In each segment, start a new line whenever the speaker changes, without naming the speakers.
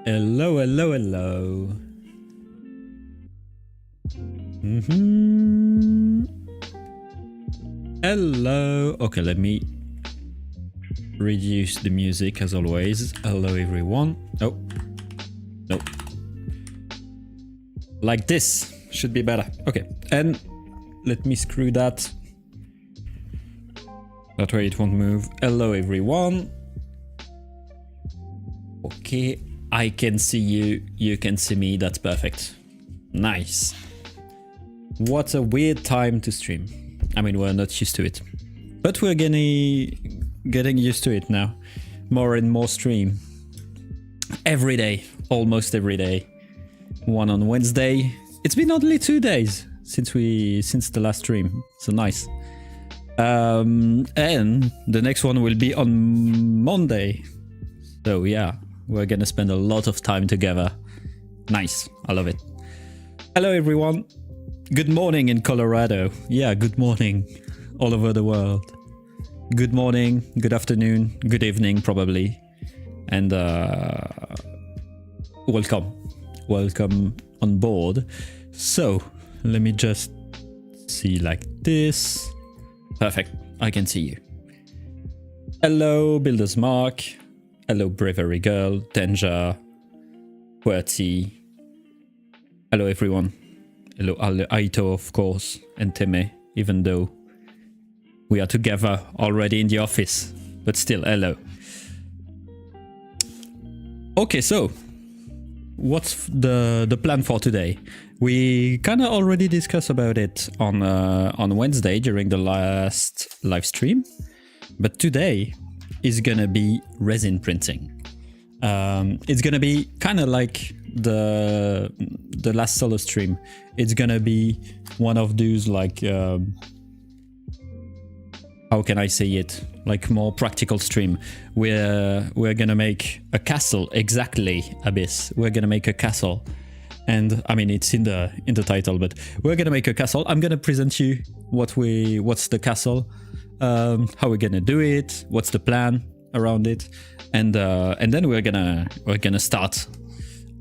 Hello, hello, hello. Hello. Okay, let me reduce the music as always. Hello, everyone. Oh, no. Like this should be better. Okay, and let me screw that. That way it won't move. Hello, everyone. Okay, I can see you. You can see me. That's perfect. Nice. What a weird time to stream. I mean, we're not used to it, but we're getting used to it now. More and more stream every day, almost every day. One on Wednesday. It's been only 2 days since the last stream, so nice. And the next one will be on Monday. So yeah, we're gonna spend a lot of time together. Nice, I love it. Hello everyone. Good morning in Colorado. Yeah, good morning all over the world. Good morning, good afternoon, good evening probably. And welcome on board. So let me just see like this. Perfect, I can see you. Hello Builder's Mark. Hello Bravery Girl, Danger, QWERTY. Hello everyone. Hello Aito, of course, and Teme, even though we are together already in the office, but still, hello. Okay, so what's the plan for today? We kind of already discussed about it on Wednesday during the last live stream, but today is gonna be resin printing. It's gonna be kind of like the last solo stream. It's gonna be one of those like how can I say it, like more practical stream. We're gonna make a castle. Exactly, Abyss, we're gonna make a castle. And I mean, it's in the title, but we're gonna make a castle. I'm gonna present you what's the castle, how we're gonna do it, what's the plan around it, and then we're gonna start.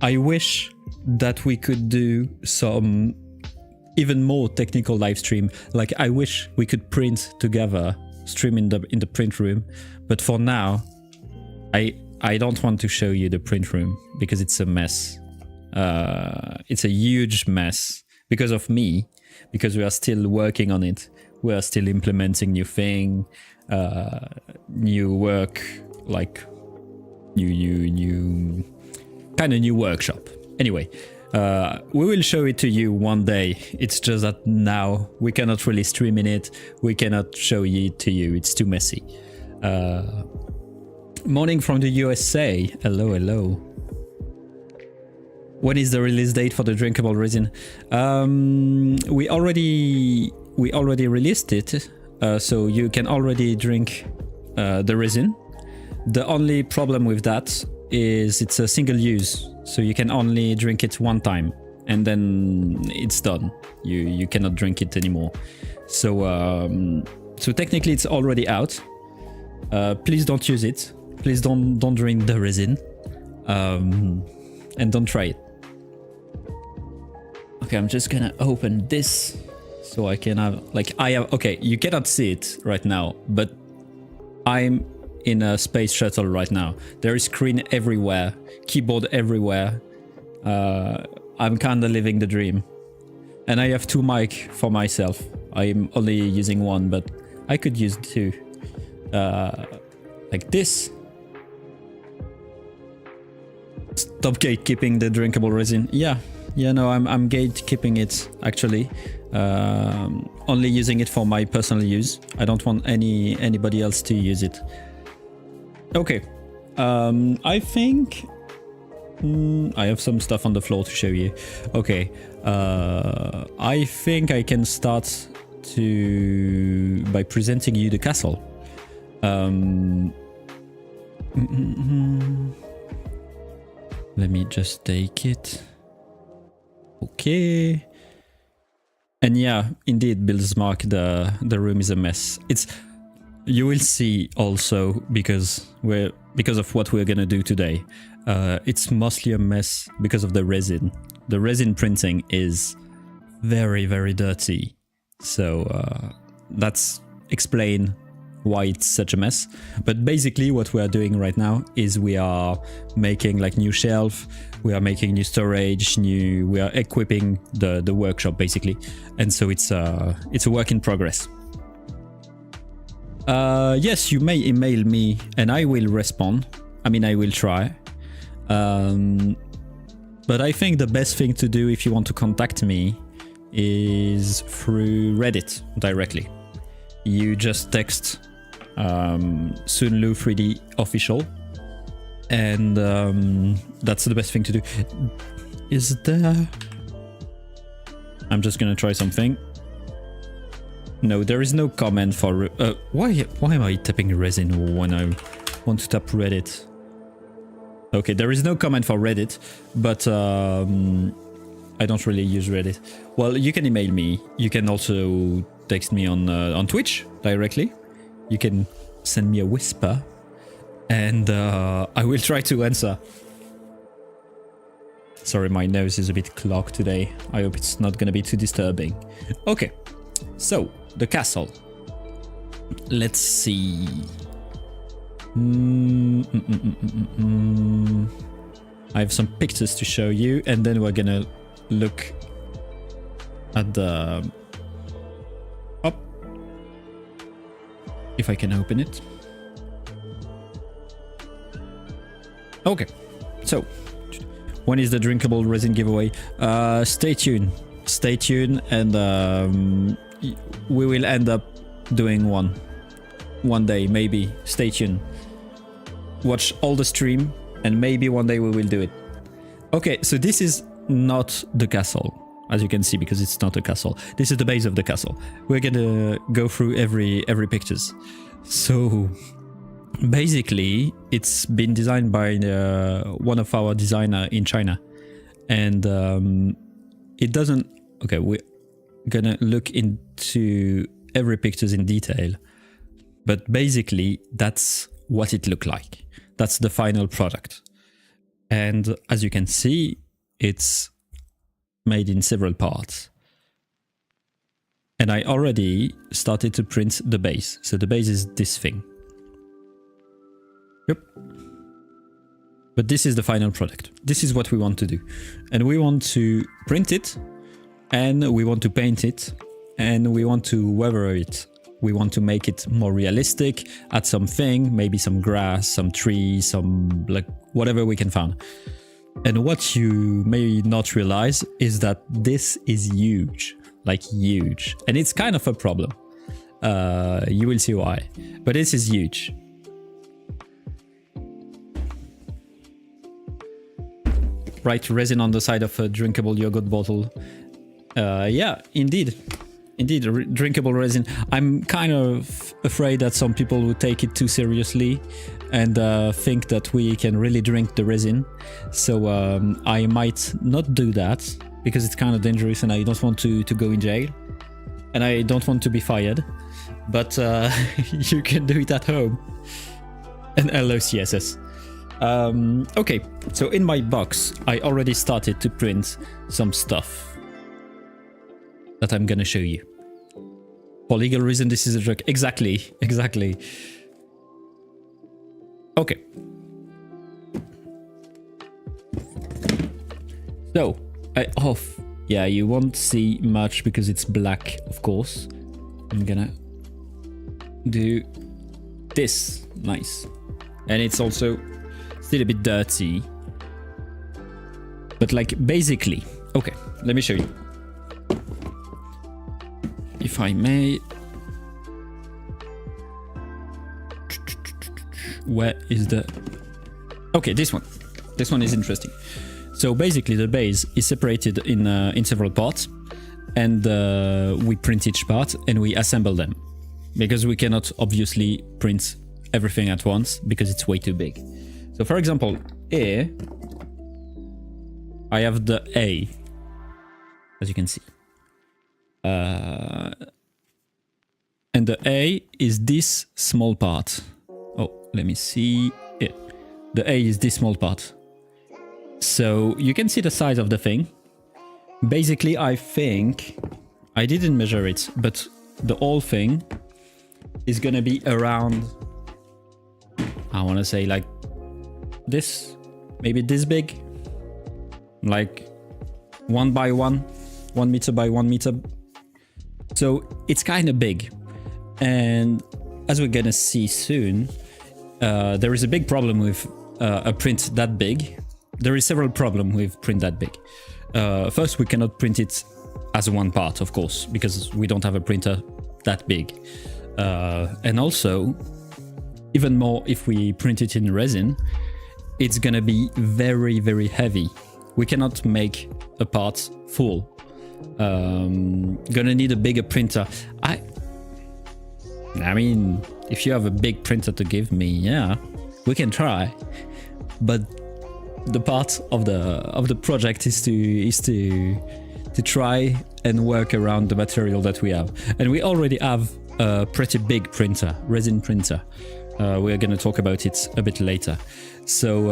I wish that we could do some even more technical live stream. Like I wish we could print together, stream in the print room. But for now, I don't want to show you the print room because it's a mess. It's a huge mess because of me, because we are still working on it. We are still implementing new thing, new work, like new kind of new workshop. Anyway, we will show it to you one day. It's just that now we cannot really stream in it. We cannot show it to you. It's too messy. Morning from the USA. Hello, hello. When is the release date for the drinkable resin? We already released it, so you can already drink the resin. The only problem with that is it's a single use, so you can only drink it one time and then it's done. You cannot drink it anymore. So technically it's already out. Please don't use it. Please don't drink the resin, and don't try it. Okay, I'm just gonna open this so I can have okay, you cannot see it right now, but I'm in a space shuttle right now. There is screen everywhere, keyboard everywhere. I'm kinda living the dream. And I have 2 mic for myself. I'm only using 1, but I could use 2. Like this. Stop gatekeeping the drinkable resin. Yeah, no, I'm gatekeeping it actually. Only using it for my personal use. I don't want anybody else to use it. Okay, I think I have some stuff on the floor to show you. Okay, I think I can start by presenting you the castle. Let me just take it. Okay. And yeah, indeed, Builder's Mark, the room is a mess. You will see also because of what we're gonna do today. It's mostly a mess because of the resin. The resin printing is very, very dirty. So that's explain why it's such a mess. But basically what we are doing right now is we are making like new shelf, we are making new storage, we are equipping the workshop basically. And so it's a work in progress. Yes, you may email me and I will respond. I mean, I will try. But I think the best thing to do if you want to contact me is through Reddit directly. You just text Sunlu 3D official, and that's the best thing to do. Is there... I'm just gonna try something. No, there is no comment for... why am I tapping resin when I want to tap Reddit? Okay, there is no comment for Reddit, but I don't really use Reddit. Well, you can email me. You can also text me on Twitch directly. You can send me a whisper, and I will try to answer. Sorry, my nose is a bit clogged today. I hope it's not going to be too disturbing. Okay, so the castle. Let's see. I have some pictures to show you, and then we're gonna look at the... Up. If I can open it. Okay, so when is the drinkable resin giveaway? Stay tuned. Stay tuned, and we will end up doing one day, maybe. Stay tuned. Watch all the stream, and maybe one day we will do it. Okay, so this is not the castle, as you can see, because it's not a castle. This is the base of the castle. We're gonna go through every pictures. So basically, it's been designed by one of our designer in China, and it doesn't... Okay, we're gonna look into every pictures in detail, but basically that's what it looked like. That's the final product. And as you can see, it's made in several parts. And I already started to print the base. So the base is this thing. Yep. But this is the final product. This is what we want to do. And we want to print it, and we want to paint it, and we want to weather it. We want to make it more realistic, add something, maybe some grass, some trees, some like whatever we can find. And what you may not realize is that this is huge, like huge. And it's kind of a problem. You will see why. But this is huge. Right, resin on the side of a drinkable yogurt bottle. Yeah, indeed. Indeed, drinkable resin. I'm kind of afraid that some people would take it too seriously and think that we can really drink the resin. So I might not do that because it's kind of dangerous and I don't want to go in jail. And I don't want to be fired. But you can do it at home. And hello CSS. Okay, so in my box, I already started to print some stuff that I'm gonna show you. For legal reason, this is a joke. Exactly. Okay. So, yeah, you won't see much because it's black, of course. I'm gonna do this. Nice. And it's also still a bit dirty. But like, basically... Okay, let me show you. If I may... Where is the... Okay, this one. This one is interesting. So basically the base is separated in several parts, and we print each part and we assemble them. Because we cannot obviously print everything at once because it's way too big. So for example, here I have the A, as you can see. And the A is this small part. Oh, let me see. Yeah. The A is this small part. So you can see the size of the thing. Basically, I think, I didn't measure it, but the whole thing is gonna be around, I wanna say like this, maybe this big, like 1 by 1 meter by 1 meter. So it's kind of big. And as we're gonna see soon, there is a big problem with a print that big. There is several problems with print that big. First, we cannot print it as one part, of course, because we don't have a printer that big. And also, even more, if we print it in resin, it's gonna be very, very heavy. We cannot make a part full. Gonna need a bigger printer. I mean, if you have a big printer to give me, yeah, we can try. But the part of the project is to try and work around the material that we have. And we already have a pretty big printer, resin printer. We're gonna talk about it a bit later. So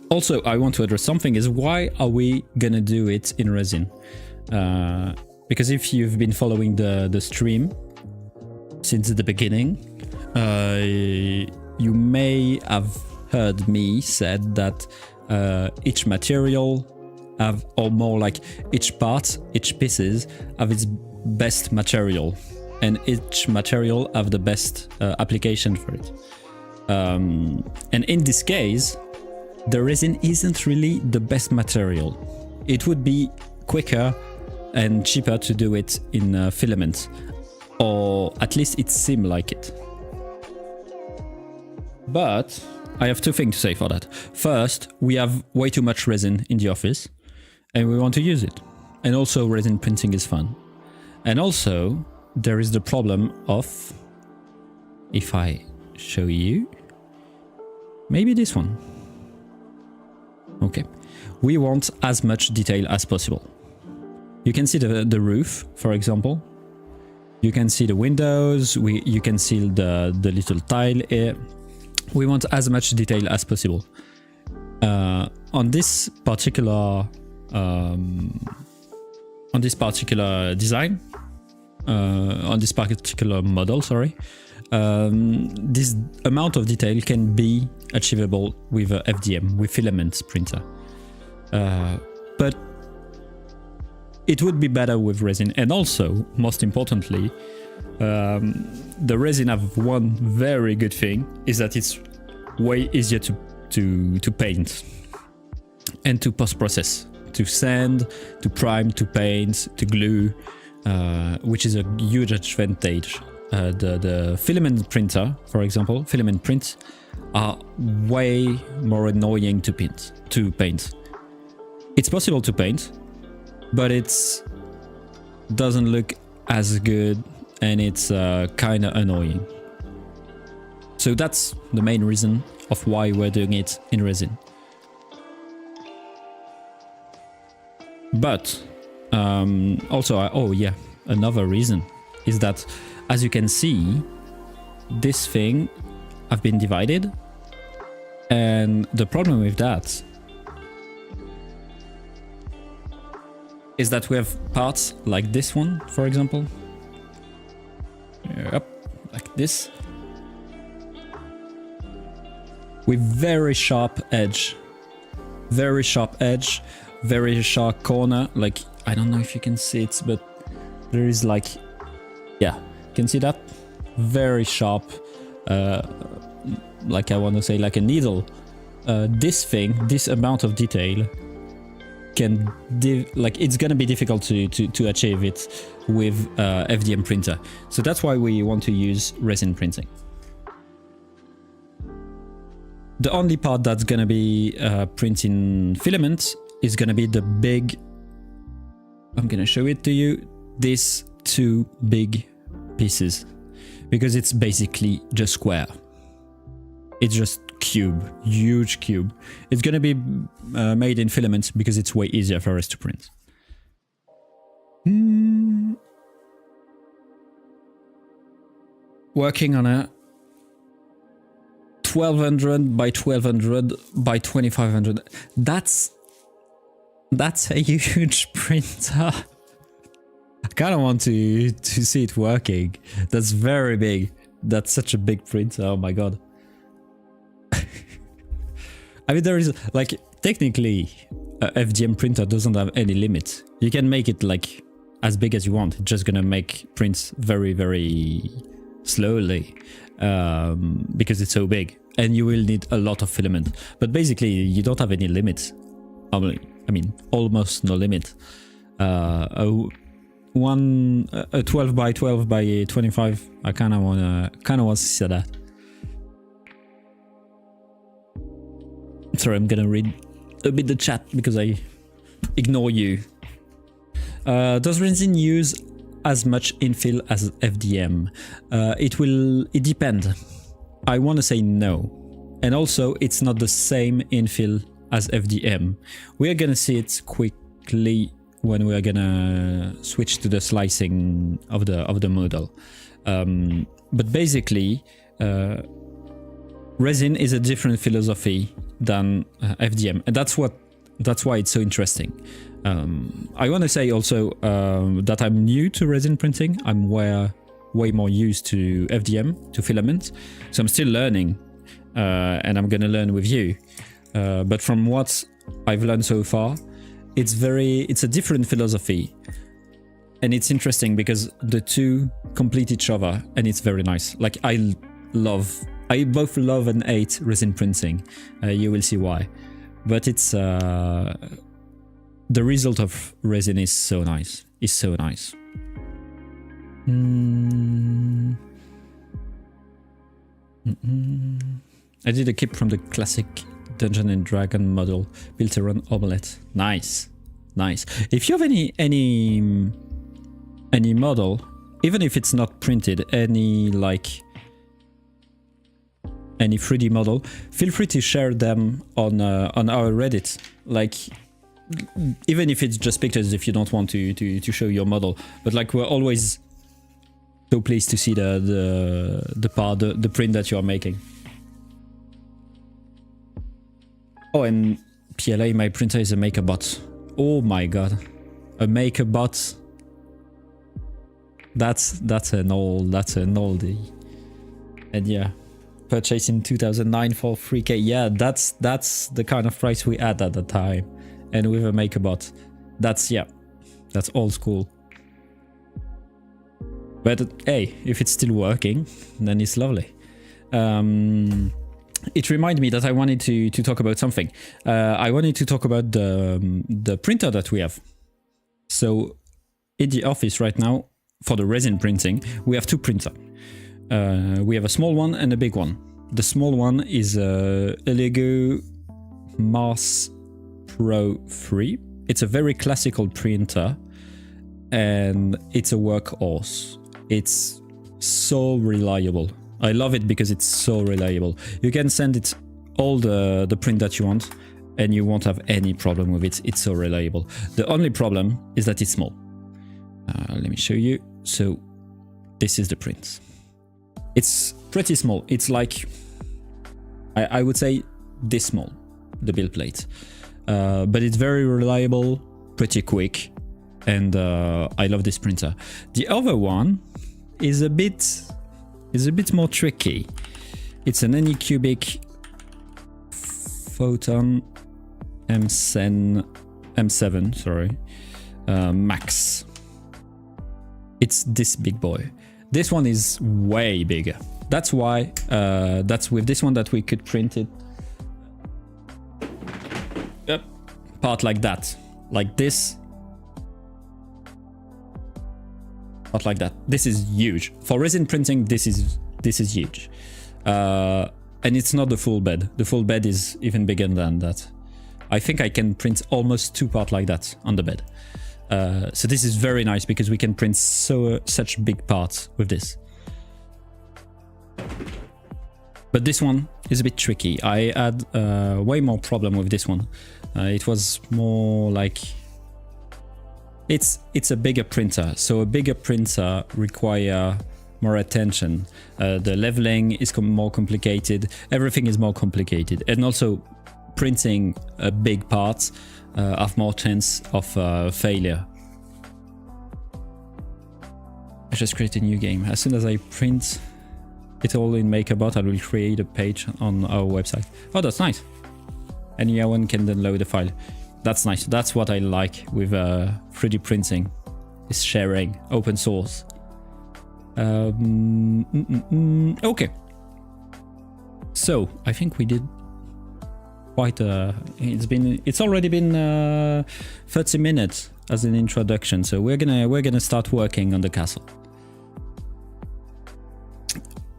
also I want to address something, is why are we gonna do it in resin? Because if you've been following the stream since the beginning, you may have heard me said that each material have, or more like each part, each pieces have its best material, and each material have the best application for it. And in this case, the resin isn't really the best material. It would be quicker and cheaper to do it in filament, or at least it seemed like it. But I have two things to say for that. First, we have way too much resin in the office and we want to use it. And also resin printing is fun. And also there is the problem of, if I show you, maybe this one. Okay. We want as much detail as possible. You can see the roof, for example. You can see the windows. You can see the little tile here. We want as much detail as possible. On this particular design, on this particular model, sorry, this amount of detail can be achievable with a FDM, with filament printer. But it would be better with resin. And also, most importantly, the resin have one very good thing, is that it's way easier to paint and to post-process, to sand, to prime, to paint, to glue, which is a huge advantage. The filament printer, for example, filament prints are way more annoying to paint. It's possible to paint, but it doesn't look as good, and it's kind of annoying. So that's the main reason of why we're doing it in resin. But also, another reason is that, as you can see, this thing have been divided, and the problem with that is that we have parts like this one, for example. Yep, like this, with very sharp edge, very sharp corner. Like, I don't know if you can see it, but there is like, yeah, you can see that very sharp, like I want to say like a needle. This amount of detail can it's gonna be difficult to achieve it with FDM printer. So that's why we want to use resin printing. The only part that's gonna be printing filament is gonna be the big, I'm gonna show it to you, these two big pieces, because it's basically just square. It's just cube, huge cube. It's gonna be made in filaments because it's way easier for us to print. Working on a 1200 by 1200 by 2500. That's a huge printer. I kind of want to see it working. That's very big. That's such a big printer. Oh my god. I mean, there is like technically a FDM printer doesn't have any limit. You can make it like as big as you want. It's just gonna make prints very, very slowly because it's so big, and you will need a lot of filament. But basically, you don't have any limits. I mean, almost no limit. A 12 by 12 by 25. I kind of want to see that. Sorry, I'm gonna read a bit the chat because I ignore you. Does resin use as much infill as FDM? It depends. I want to say no. And also, it's not the same infill as FDM. We are gonna see it quickly when we are gonna switch to the slicing of the model. But basically, resin is a different philosophy than FDM, and that's why it's so interesting. I want to say also that I'm new to resin printing. I'm way more used to FDM, to filament, so I'm still learning, and I'm gonna learn with you. But from what I've learned so far, it's a different philosophy, and it's interesting because the two complete each other, and it's very nice. Like I both love and hate resin printing. You will see why. But it's the result of resin is so nice. It's so nice. I did a clip from the classic Dungeon and Dragon model built around omelette. Nice, nice. If you have any model, even if it's not printed, any 3D model, feel free to share them on our Reddit. Like, even if it's just pictures, if you don't want to show your model, but like we're always so pleased to see the print that you are making. Oh, and PLA, my printer is a MakerBot. Oh my god, a MakerBot. That's an oldie. And yeah, purchased in 2009 for 3K. Yeah, that's the kind of price we had at the time, and with a MakerBot, that's old school. But hey, if it's still working, then it's lovely. It reminded me that I wanted to talk about something. I wanted to talk about the printer that we have. So in the office right now, for the resin printing, we have two printers. We have a small one and a big one. The small one is a Lego Mars Pro 3. It's a very classical printer, and it's a workhorse. It's so reliable. I love it because it's so reliable. You can send it all the print that you want, and you won't have any problem with it. It's so reliable. The only problem is that it's small. Let me show you. So this is the print. It's pretty small. It's like, I would say this small, the build plate. But it's very reliable, pretty quick, and I love this printer. The other one is a bit more tricky. It's an Anycubic Photon M7, sorry, Max. It's this big boy. This one is way bigger. That's why that's with this one that we could print it. Yep, part like that, like this. Part like that. This is huge for resin printing. This is huge, and it's not the full bed. The full bed is even bigger than that. I think I can print almost two parts like that on the bed. So this is very nice because we can print such big parts with this. But this one is a bit tricky. I had way more problem with this one. It was more like it's a bigger printer, so a bigger printer require more attention. The leveling is more complicated. Everything is more complicated. And also printing big parts have more chance of failure. I just create a new game. As soon as I print it all in MakerBot, I will create a page on our website. Oh, that's nice. Anyone can download the file. That's nice. That's what I like with 3D printing, is sharing, open source. Okay. So I think we did quite it's already been 30 minutes as an introduction. So we're gonna start working on the castle.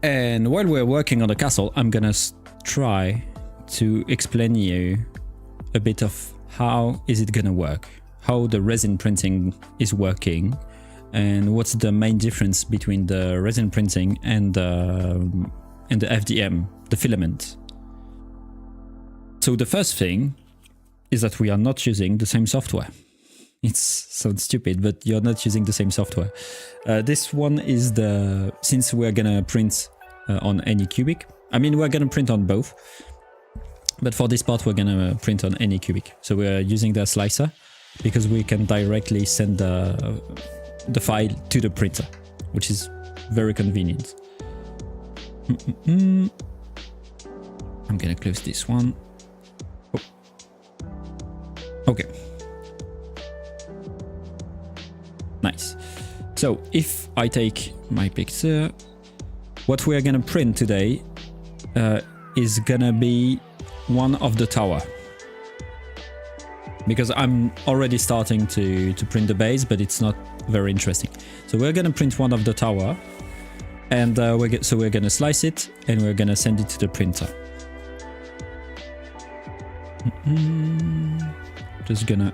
And while we're working on the castle, I'm gonna try to explain you a bit of how is it gonna work, how the resin printing is working, and what's the main difference between the resin printing and the FDM, the filament. So the first thing is that we are not using the same software. It sounds stupid, but you're not using the same software. This one is since we're gonna print on any cubic. I mean, we're gonna print on both, but for this part, we're gonna print on any cubic. So we're using the slicer because we can directly send the file to the printer, which is very convenient. I'm gonna close this one. Oh. Okay. Nice. So if I take my picture, what we are gonna print today is gonna be one of the tower, because I'm already starting to print the base, but it's not very interesting. So we're gonna print one of the tower, and we're gonna slice it and we're gonna send it to the printer. Just gonna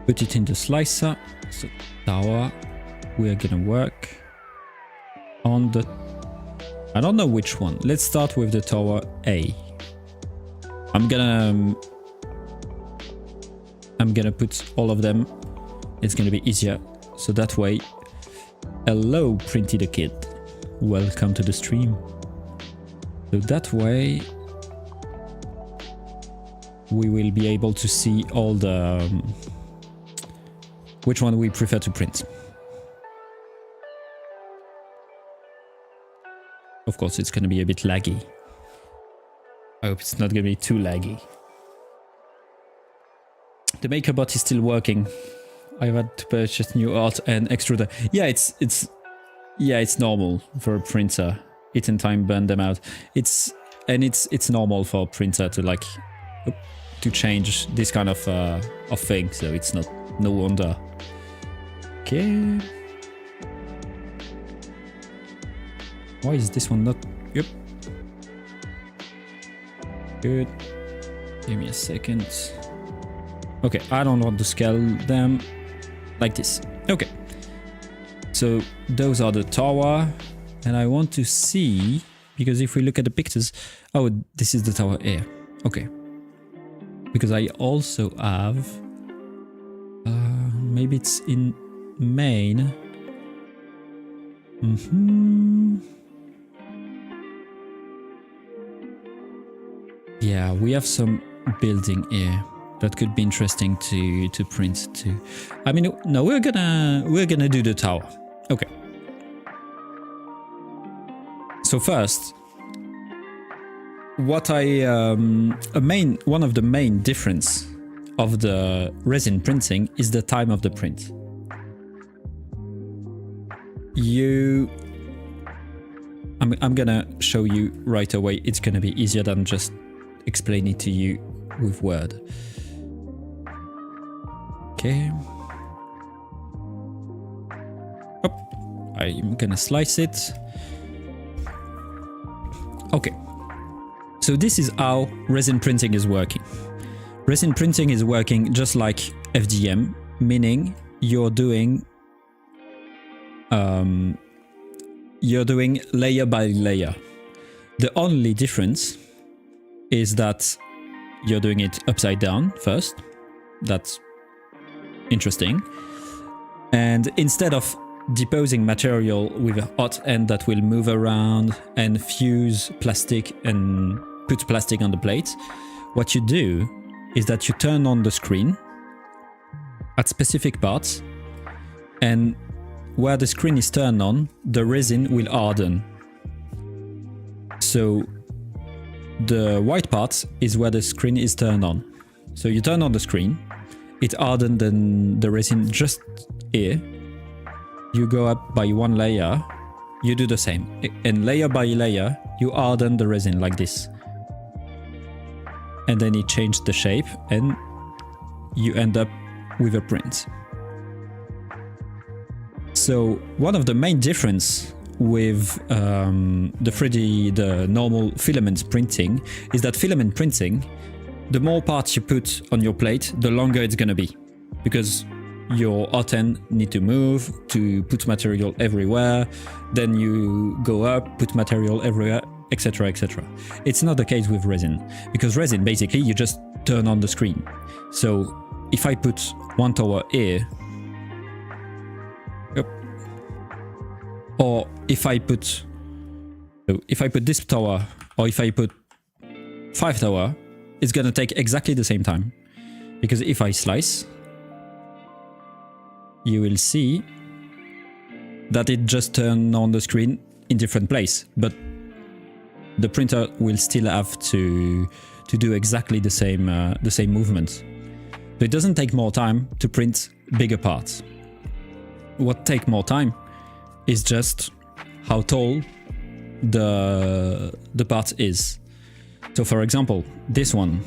put it in the slicer. So tower, we're gonna work on the, I don't know which one. Let's start with the tower A. I'm gonna put all of them. It's gonna be easier. So that way, hello, Printy the Kid. Welcome to the stream. So that way, we will be able to see all the which one we prefer to print. Of course, it's gonna be a bit laggy. I hope it's not gonna be too laggy. The MakerBot is still working. I've had to purchase new art and extruder. Yeah, it's normal for a printer. It in time burn them out. It's normal for a printer to to change this kind of thing. So it's no wonder. Okay. Why is this one not? Yep. Good. Give me a second. Okay, I don't want to scale them like this. Okay. So those are the tower, and I want to see, because if we look at the pictures, oh, this is the tower here. Okay. Because I also have, maybe it's in main. Yeah, we have some building here that could be interesting to print too. I mean, no, we're gonna do the tower. Okay. So first, what one of the main difference of the resin printing is the time of the print. I'm gonna show you right away. It's gonna be easier than just explain it to you with Word. Okay. Oh, I'm gonna slice it. Okay. So this is how resin printing is working. Resin printing is working just like FDM, meaning you're doing layer by layer. The only difference is that you're doing it upside down first. That's interesting. And instead of deposing material with a hot end that will move around and fuse plastic and put plastic on the plate, what you do is that you turn on the screen at specific parts, and where the screen is turned on, the resin will harden. So the white part is where the screen is turned on. So you turn on the screen, it hardens the resin just here. You go up by one layer, you do the same. And layer by layer, you harden the resin like this. And then it changed the shape and you end up with a print. So one of the main difference with the normal filament printing is that filament printing, the more parts you put on your plate, the longer it's gonna be, because your hot end need to move to put material everywhere, then you go up, put material everywhere, etc, etc. It's not the case with resin, because resin basically you just turn on the screen. So if I put one tower here, or if I put this tower, or if I put 5 tower, it's gonna take exactly the same time. Because if I slice, you will see that it just turned on the screen in different place, but the printer will still have to do exactly the same movement. So it doesn't take more time to print bigger parts. What takes more time is just how tall the part is. So for example, this one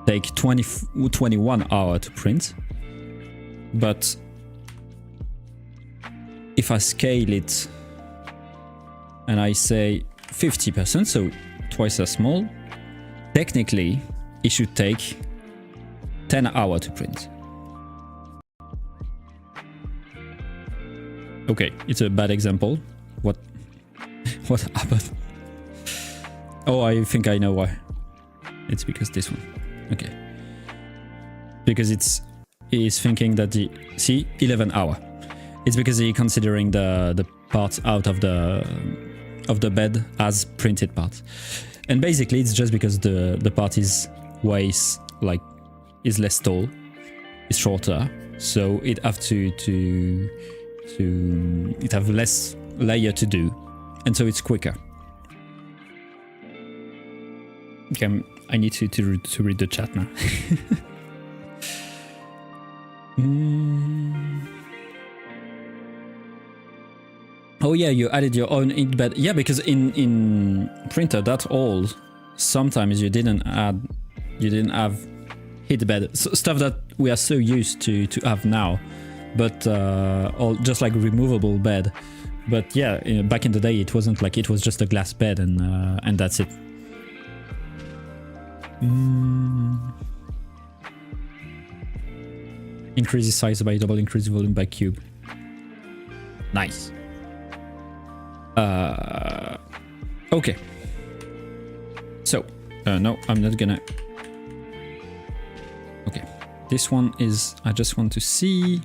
take 21 hours to print, but if I scale it and I say 50%, so twice as small, technically it should take 10 hours to print. Okay, it's a bad example. What happened? Oh, I think I know why. It's because this one. Okay. Because he's thinking that see 11 hour. It's because he's considering the parts out of the bed as printed parts. And basically it's just because the part is weighs like is less tall, is shorter, so it have to it have less layer to do, and so it's quicker. Okay, I need to read the chat now. Oh yeah, you added your own ink bed. Yeah, because in printer that old, sometimes you didn't have heat bed, stuff that we are so used to have now, but or just like removable bed. But yeah, back in the day it wasn't like, it was just a glass bed and that's it. Increase the size by double, increase the volume by cube. Nice. Okay. So, no, I'm not gonna... Okay. This one is... I just want to see...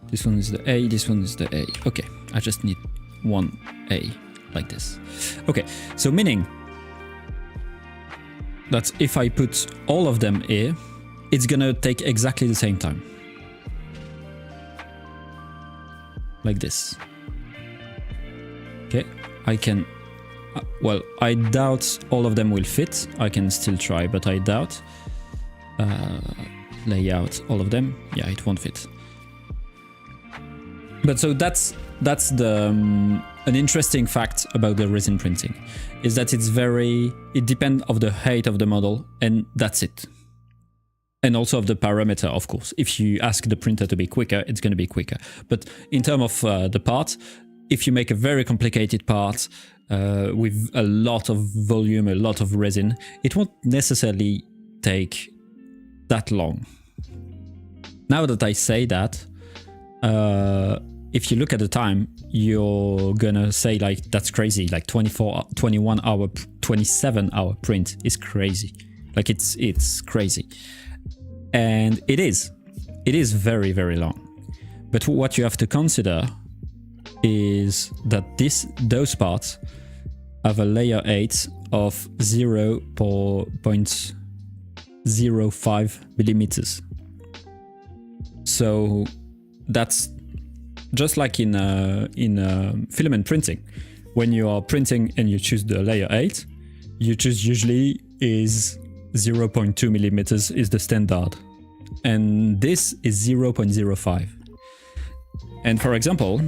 This one is the A, this one is the A. Okay, I just need one A, like this. Okay, so meaning that if I put all of them here, it's gonna take exactly the same time. Like this. Okay, I can... well, I doubt all of them will fit. I can still try, but I doubt. Lay out all of them. Yeah, it won't fit. But so that's the an interesting fact about the resin printing, is that it depends of the height of the model, and that's it. And also of the parameter, of course. If you ask the printer to be quicker, it's going to be quicker. But in terms of the part, if you make a very complicated part with a lot of volume, a lot of resin, it won't necessarily take that long. Now that I say that, if you look at the time, you're gonna say like, that's crazy, like 21 hour, 27 hour print is crazy. Like it's crazy. And it is very, very long. But what you have to consider is that those parts have a layer 8 of 0.05 millimeters. So that's just like in filament printing. When you are printing and you choose the layer 8, you choose usually is 0.2 millimeters is the standard. And this is 0.05. And for example,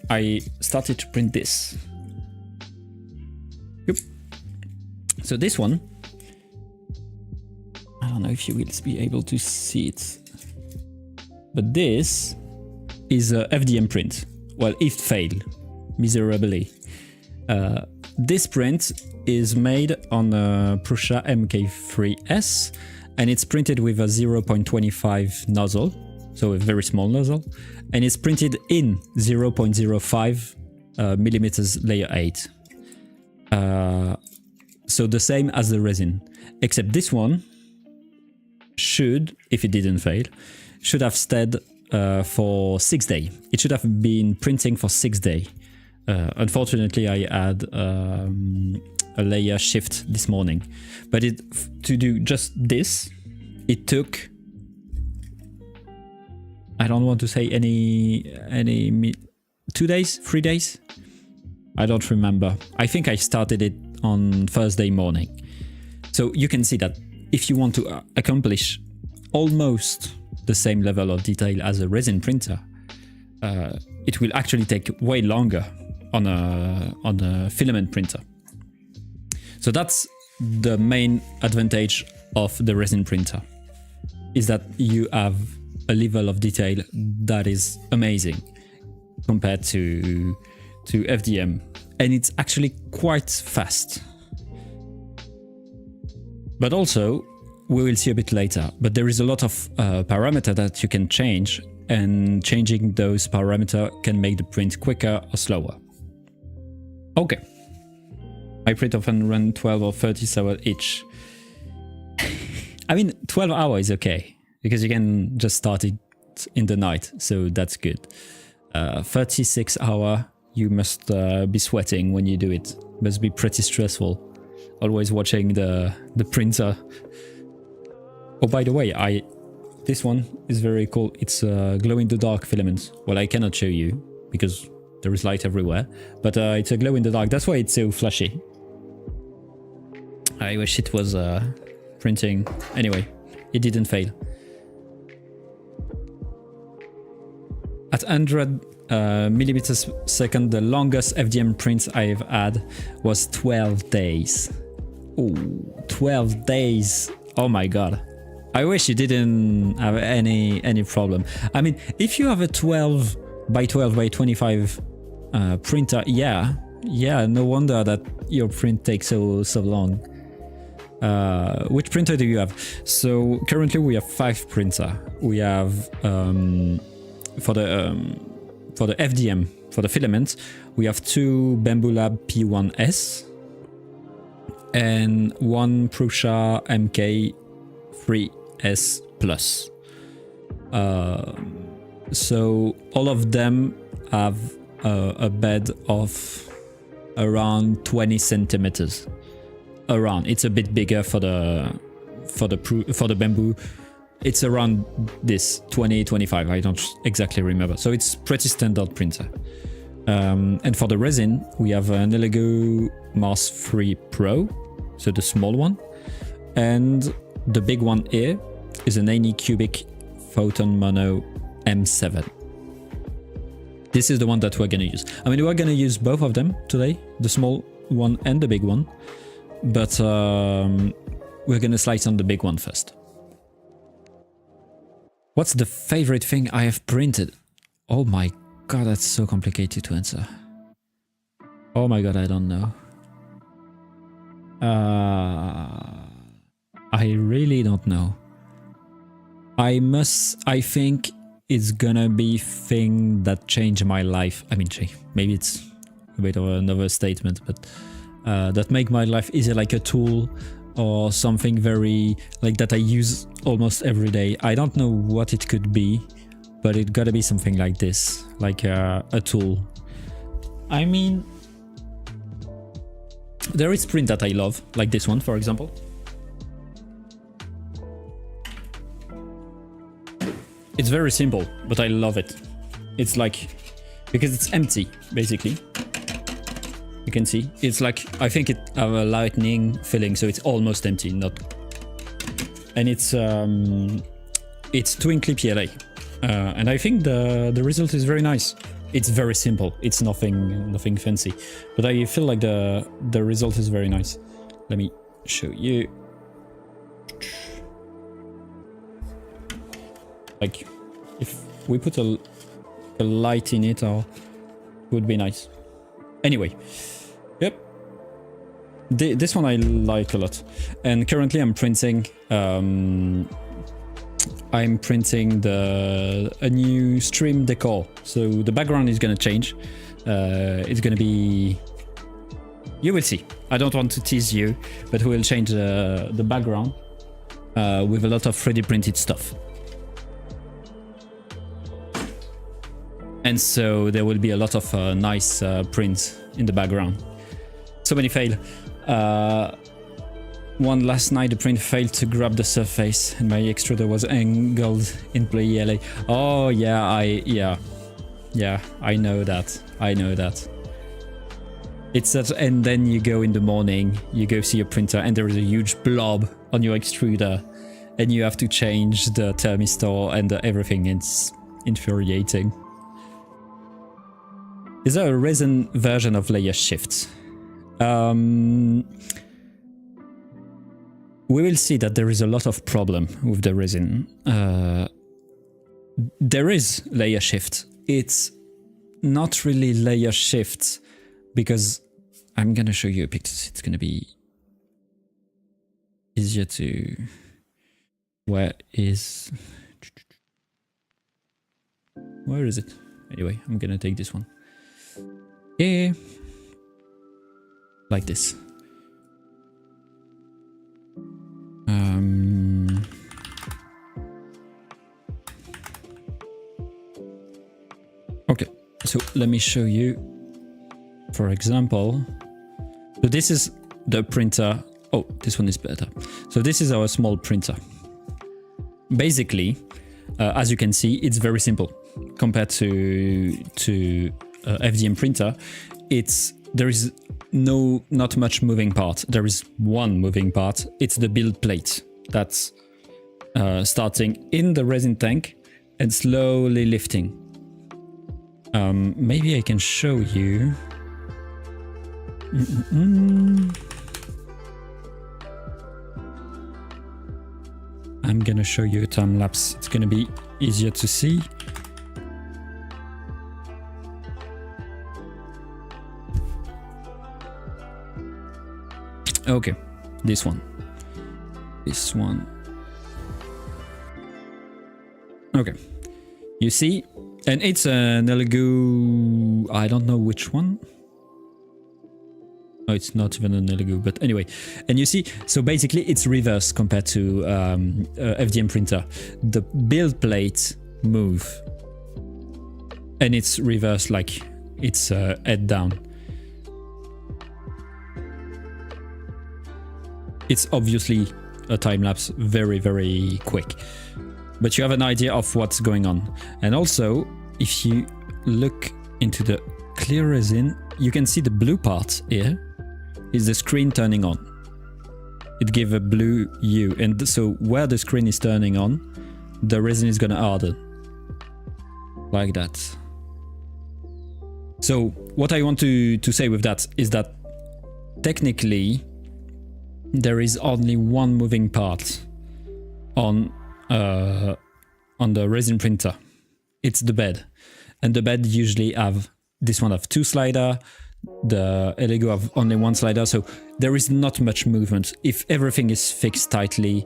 I started to print this. Yep. So this one, I don't know if you will be able to see it, but this is a FDM print. Well, it failed miserably. This print is made on a Prusa MK3S, and it's printed with a 0.25 nozzle, so a very small nozzle, and it's printed in 0.05 millimeters layer 8. So the same as the resin, except this one should, if it didn't fail, should have stayed for 6 days. It should have been printing for 6 days. Unfortunately, I had a layer shift this morning, but to do just this, it took, I don't want to say any 2 days, 3 days. I don't remember. I think I started it on Thursday morning. So you can see that if you want to accomplish almost the same level of detail as a resin printer, it will actually take way longer on a filament printer. So that's the main advantage of the resin printer, is that you have a level of detail that is amazing compared to FDM, and it's actually quite fast. But also, we will see a bit later, but there is a lot of parameters that you can change, and changing those parameters can make the print quicker or slower. Okay. My print often run 12 or 30 hours each. I mean, 12 hours is okay, because you can just start it in the night, so that's good. 36 hours, you must be sweating when you do it. Must be pretty stressful. Always watching the printer. Oh, by the way, this one is very cool. It's a glow-in-the-dark filament. Well, I cannot show you because there is light everywhere, but it's a glow-in-the-dark. That's why it's so flashy. I wish it was printing. Anyway, it didn't fail. At 100 millimeters second, the longest FDM print I've had was 12 days. Ooh, 12 days. Oh my god. I wish you didn't have any problem. I mean, if you have a 12 by 12 by 25 printer, yeah, no wonder that your print takes so long. Which printer do you have? So currently we have 5 printer. We have for the FDM, for the filament, we have 2 Bamboo Lab P1S and 1 Prusa MK3S Plus. So all of them have a bed of around 20 centimeters. Around, it's a bit bigger for the bamboo. It's around this 20-25. I don't exactly remember. So it's pretty standard printer. And for the resin, we have an Elego Mars 3 Pro, so the small one, and the big one here is an Anycubic Photon Mono M7. This is the one that we're gonna use. I mean, we're gonna use both of them today, the small one and the big one, but we're gonna slice on the big one first. What's the favorite thing I have printed? Oh my god, that's so complicated to answer. Oh my god, I don't know. I really don't know. I think it's gonna be thing that changed my life. I mean, maybe it's a bit of another statement, but that make my life easier, like a tool or something very like that I use almost every day. I don't know what it could be, but it gotta be something like this, like a tool. I mean, there is print that I love, like this one, for example. It's very simple, but I love it. It's like, because it's empty, basically. You can see, it's like, I think it have a lightning filling, so it's almost empty, not. And it's twinkly PLA, and I think the result is very nice. It's very simple. It's nothing fancy, but I feel like the result is very nice. Let me show you. Like, if we put a light in it, or would be nice. Anyway, yep. This one I like a lot, and currently I'm printing. I'm printing a new stream decor, so the background is gonna change. It's gonna be. You will see. I don't want to tease you, but we'll change the background with a lot of 3D printed stuff. And so there will be a lot of nice prints in the background. So many fail. One last night the print failed to grab the surface and my extruder was angled in PLA. Oh yeah, I know that. It's that, and then you go in the morning, you go see your printer and there is a huge blob on your extruder and you have to change the thermistor and everything. It's infuriating. Is there a resin version of layer shift? We will see that there is a lot of problem with the resin. There is layer shift. It's not really layer shift because I'm gonna show you a picture. It's gonna be easier to. Where is it? Anyway, I'm gonna take this one. Yeah, like this. Okay, so let me show you, for example. So this is the printer. Oh, this one is better. So this is our small printer. Basically, as you can see, it's very simple compared to FDM printer. There is not much moving part. There is one moving part. It's the build plate that's starting in the resin tank and slowly lifting. Maybe I can show you. I'm gonna show you a time lapse. It's gonna be easier to see. Okay, this one. Okay, you see, and it's an Elegoo. I don't know which one. Oh, it's not even an Elegoo, but anyway. And you see, so basically it's reverse compared to FDM printer. The build plate move, and it's reverse, like it's head down. It's obviously a time-lapse, very, very quick. But you have an idea of what's going on. And also, if you look into the clear resin, you can see the blue part here is the screen turning on. It gives a blue hue. And so where the screen is turning on, the resin is going to harden. Like that. So what I want to say with that is that technically, there is only one moving part on the resin printer. It's the bed, and the bed usually have this one have two slider. The Elegoo have only one slider, so there is not much movement. If everything is fixed tightly,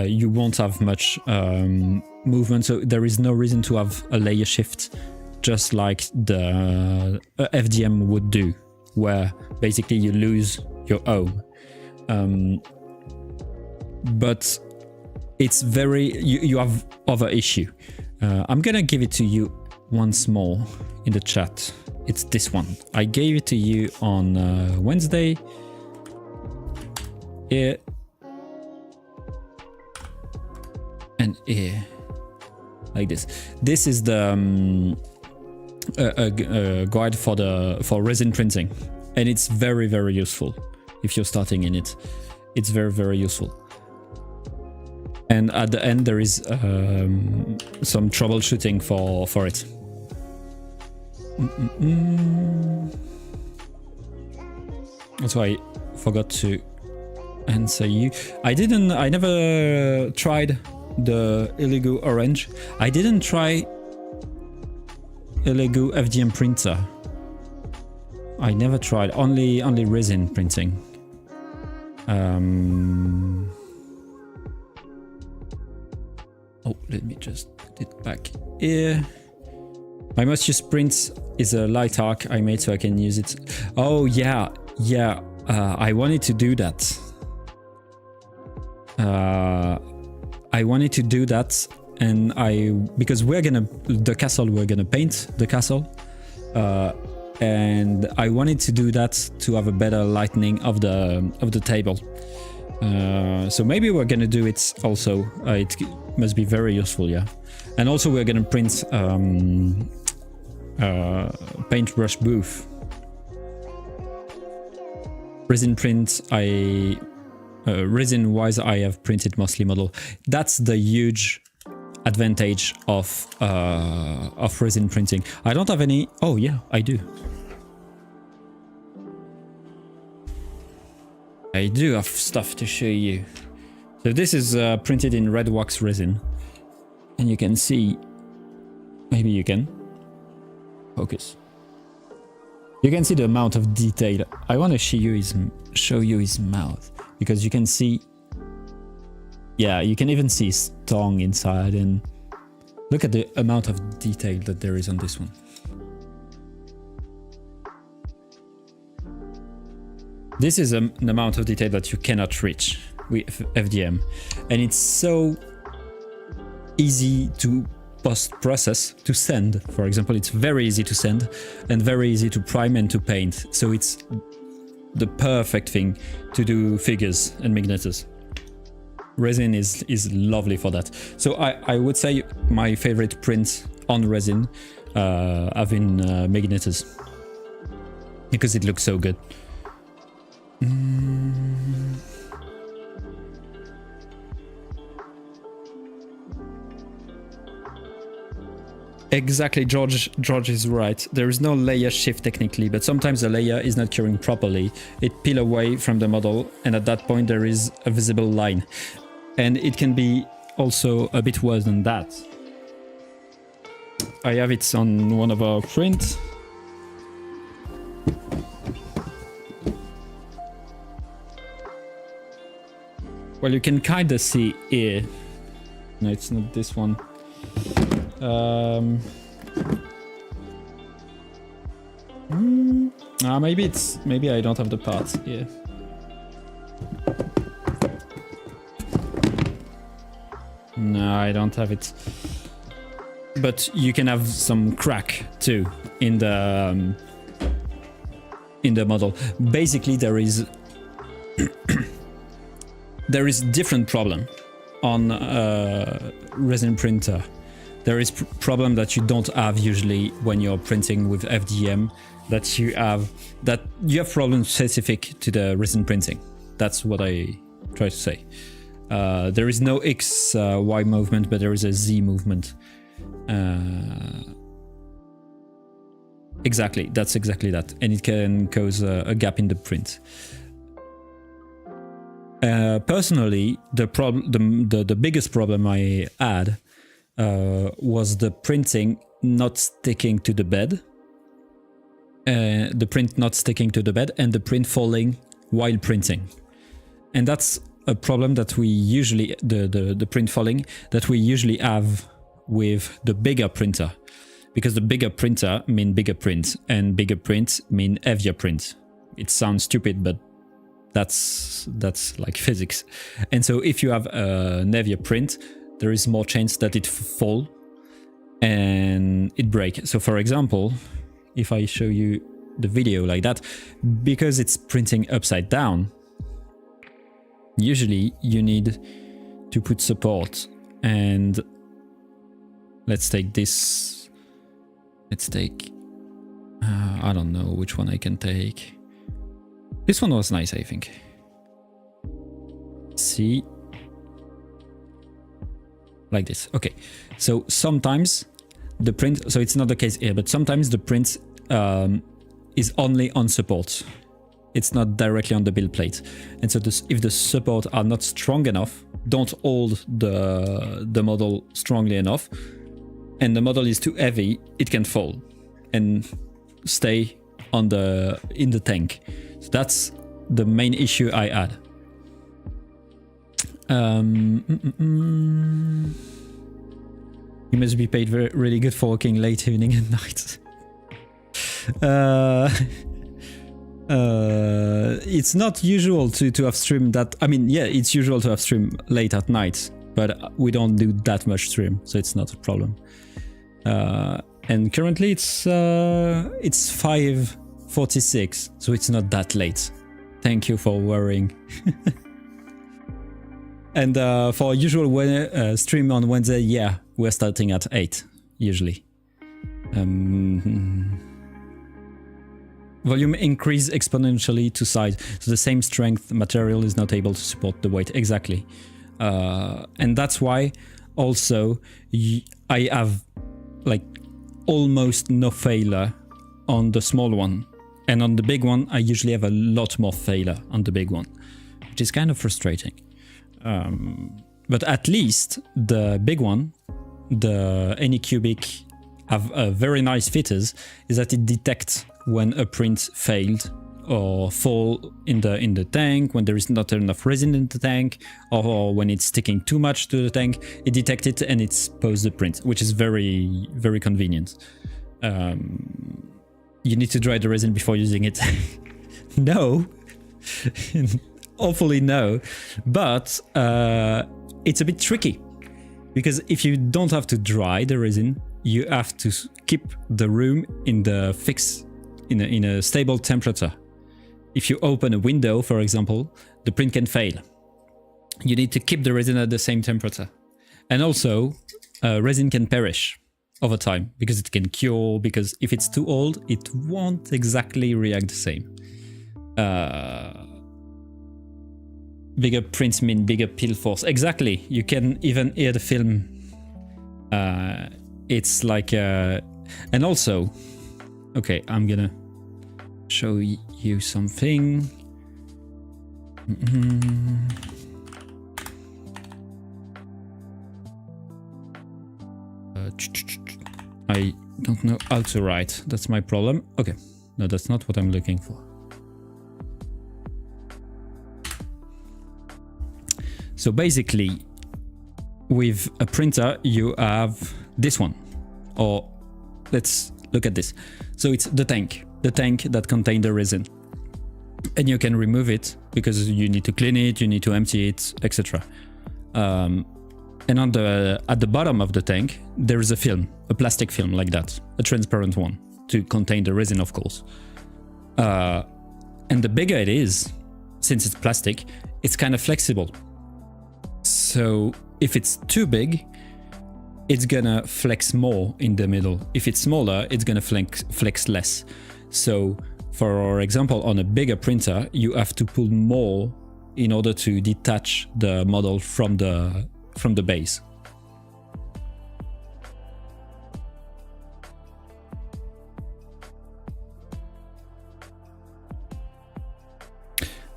you won't have much movement. So there is no reason to have a layer shift, just like the FDM would do, where basically you lose your home. But it's very, you have other issue. I'm gonna give it to you once more in the chat. it's this one. I gave it to you on Wednesday. Here. And here. Like this. This is the guide for resin printing. And it's very, very useful if you're starting in it. It's very, very useful. And at the end, there is some troubleshooting for it. That's why I forgot to answer you. I never tried the Elegoo Orange. I didn't try Elegoo FDM printer. I never tried, only resin printing. Oh, let me just put it back here. My most used print is a light arc I made so I can use it. Oh yeah, yeah. I wanted to do that. I wanted to do that, and because we're gonna paint the castle, and I wanted to do that to have a better lighting of the table. So maybe we're gonna do it also. It must be very useful, yeah. And also we're gonna print paintbrush booth. Resin print, resin wise I have printed mostly model. That's the huge advantage of resin printing. I don't have any. Oh yeah, I do. I do have stuff to show you. So this is printed in red wax resin, and you can see. Maybe you can focus. You can see the amount of detail. I want to show you his mouth, because you can see. Yeah, you can even see his tongue inside, and look at the amount of detail that there is on this one. This is an amount of detail that you cannot reach with FDM, and it's so easy to post-process, to send. For example, it's very easy to send and very easy to prime and to paint. So it's the perfect thing to do figures and magnetars. Resin is lovely for that. So I would say my favorite prints on resin have been magnetars, because it looks so good. Exactly, George is right. There is no layer shift technically, but sometimes the layer is not curing properly. It peel away from the model, and at that point there is a visible line. And it can be also a bit worse than that. I have it on one of our prints. Well, you can kind of see here. No, it's not this one. Maybe I don't have the parts here. No, I don't have it. But you can have some crack too in the model. Basically, there is different problem on resin printer. There is problem that you don't have usually when you're printing with FDM, that you have problems specific to the resin printing. That's what I try to say. There is no X, Y movement, but there is a Z movement. Exactly, that's exactly that. And it can cause a gap in the print. Personally, the biggest problem I had was the printing not sticking to the bed. The print not sticking to the bed and the print falling while printing. And that's a problem that we usually, the print falling, that we usually have with the bigger printer. Because the bigger printer mean bigger print, and bigger print mean heavier print. It sounds stupid, but that's like physics. And so if you have a heavier print, there is more chance that it fall and it break. So for example, if I show you the video like that, because it's printing upside down, usually you need to put support. And let's take this. Let's take, I don't know which one I can take. This one was nice, I think. See, like this. Okay, so sometimes the print, so it's not the case here, but sometimes the print is only on support. It's not directly on the build plate. And so this, if the support are not strong enough, don't hold the model strongly enough, and the model is too heavy, it can fall and stay on in the tank. So that's the main issue I had. You must be paid really good for working late evening and night. It's not usual to have stream that. I mean, yeah, it's usual to have stream late at night, but we don't do that much stream, so it's not a problem. And currently it's 5:46, so it's not that late. Thank you for worrying. And for usual stream on Wednesday, yeah, we're starting at 8 usually. Volume increase exponentially to size, so the same strength material is not able to support the weight. Exactly. And that's why also I have like almost no failure on the small one, and on the big one I usually have a lot more failure on the big one, which is kind of frustrating. But at least the big one, the Anycubic, have a very nice features, is that it detects when a print failed or fall in the tank, when there is not enough resin in the tank, or when it's sticking too much to the tank. It detects it and it poses the print, which is very, very convenient. You need to dry the resin before using it. No. Hopefully no. But it's a bit tricky, because if you don't have to dry the resin, you have to keep the room in the in a stable temperature. If you open a window, for example, the print can fail. You need to keep the resin at the same temperature. And also, resin can perish over time, because it can cure, because if it's too old, it won't exactly react the same. Bigger prints mean bigger peel force. Exactly. You can even hear the film. It's like... and also... Okay, I'm gonna show you something. I don't know how to write. That's my problem. Okay. No, that's not what I'm looking for. So basically, with a printer, you have this one. Or let's look at this. So it's the tank that contains the resin. And you can remove it because you need to clean it, you need to empty it, etc. And at the bottom of the tank, there is a film, a plastic film like that, a transparent one, to contain the resin, of course. And the bigger it is, since it's plastic, it's kind of flexible. So if it's too big, it's gonna flex more in the middle. If it's smaller, it's gonna flex less. So for example, on a bigger printer, you have to pull more in order to detach the model from the base.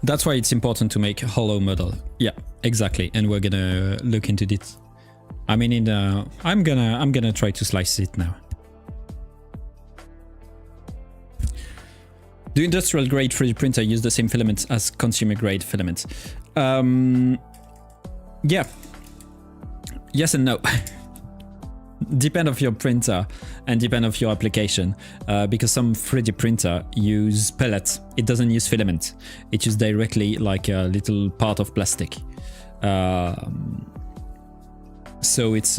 That's why it's important to make a hollow model. Yeah, exactly. And we're gonna look into this. I mean, I'm gonna try to slice it now. Do industrial grade 3D printer use the same filaments as consumer grade filaments? Yeah. Yes and no. Depend of your printer and depend of your application, because some 3D printer use pellet. It doesn't use filament. It uses directly like a little part of plastic. So it's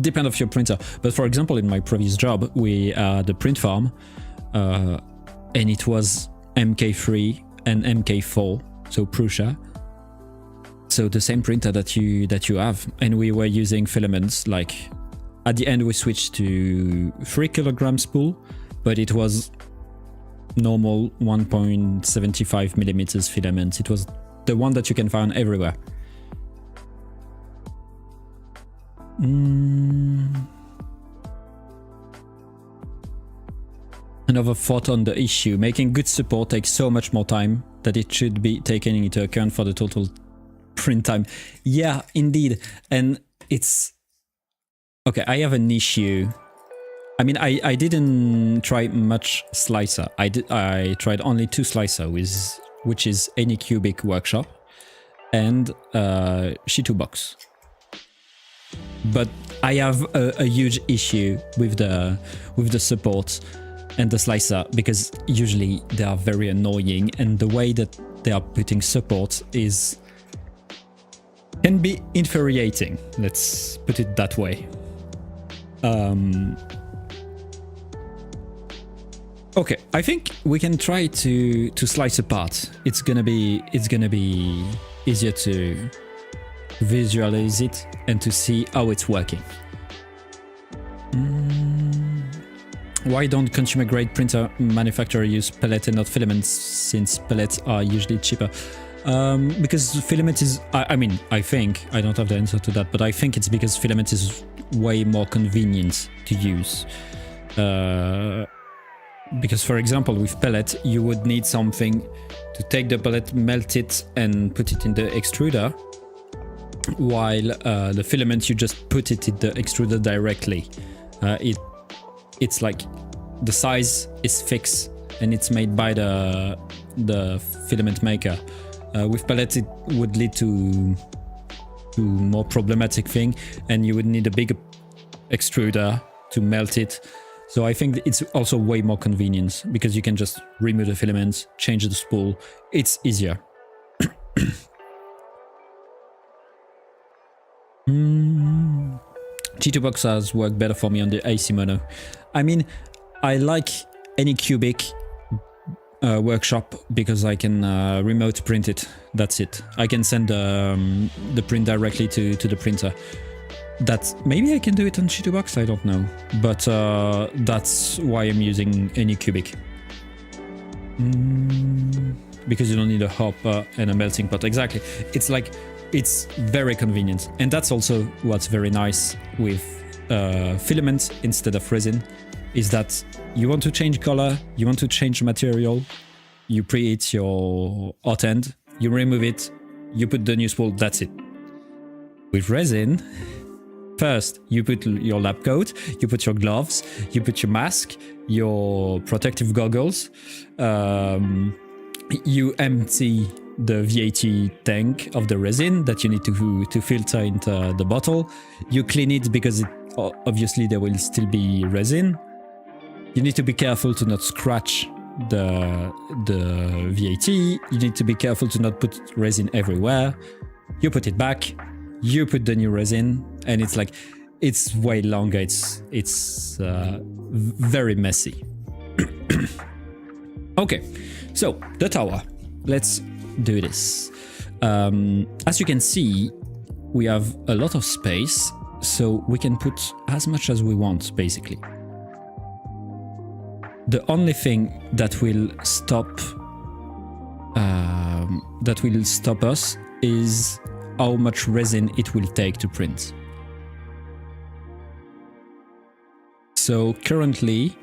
depend of your printer. But for example, in my previous job, we had a print farm, and it was MK3 and MK4, so Prusa. So the same printer that you have, and we were using filaments. Like at the end, we switched to 3 kilogram spool, but it was normal 1.75 millimeters filament. It was the one that you can find everywhere. Another thought on the issue: making good support takes so much more time that it should be taken into account for the total print time. Yeah, indeed. And it's okay. I have an issue. I mean, I didn't try much slicer. I tried only 2 slicer, which is Anycubic Workshop and Shitubox. But I have a huge issue with the support and the slicer, because usually they are very annoying, and the way that they are putting support can be infuriating. Let's put it that way. Okay, I think we can try to slice apart. It's gonna be easier to visualize it and to see how it's working. Why don't consumer grade printer manufacturer use pellet and not filaments, since pellets are usually cheaper? Because filament is, I think, I don't have the answer to that, but I think it's because filament is way more convenient to use. Because for example, with pellet, you would need something to take the pellet, melt it, and put it in the extruder, while the filament, you just put it in the extruder directly. It's like the size is fixed and it's made by the filament maker. With pellet, it would lead to more problematic thing, and you would need a bigger extruder to melt it. So I think it's also way more convenient, because you can just remove the filaments, change the spool. It's easier. G2Box has worked better for me on the AC mono. I mean, I like Anycubic Workshop because I can remote print it. That's it. I can send the print directly to the printer. Maybe I can do it on G2Box, I don't know. But that's why I'm using Anycubic. Because you don't need a hopper and a melting pot. Exactly. It's very convenient. And that's also what's very nice with filament instead of resin, is that you want to change color, you want to change material, you preheat your hot end, you remove it, you put the new spool, that's it. With resin, first you put your lab coat, you put your gloves, you put your mask, your protective goggles, you empty the VAT tank of the resin that you need to filter into the bottle. You clean it because obviously there will still be resin. You need to be careful to not scratch the VAT. You need to be careful to not put resin everywhere. You put it back, you put the new resin, and it's way longer. It's very messy. Okay, so the tower. Let's do this. As you can see, we have a lot of space, so we can put as much as we want, basically. The only thing that will stop us is how much resin it will take to print. So currently,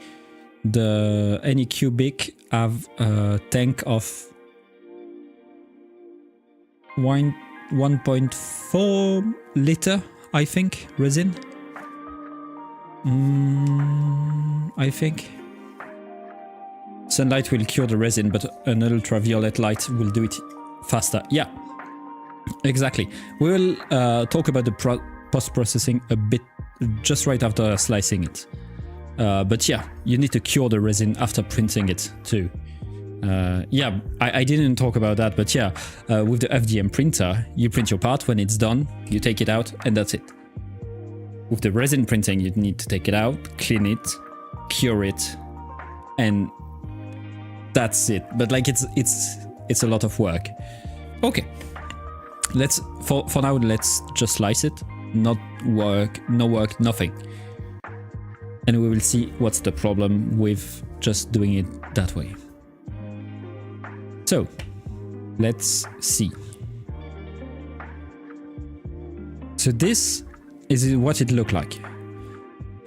the Anycubic have a tank of 1.4 liter, I think, resin. I think. Sunlight will cure the resin, but an ultraviolet light will do it faster. Yeah, exactly. We will talk about the post-processing a bit just right after slicing it. But yeah, you need to cure the resin after printing it too. Yeah, I didn't talk about that, but yeah, with the FDM printer, you print your part. When it's done, you take it out, and that's it. With the resin printing, you need to take it out, clean it, cure it, and that's it. But like it's a lot of work. Okay, let's for now let's just slice it. No work, nothing. And we will see what's the problem with just doing it that way. So, let's see. So this is what it looked like.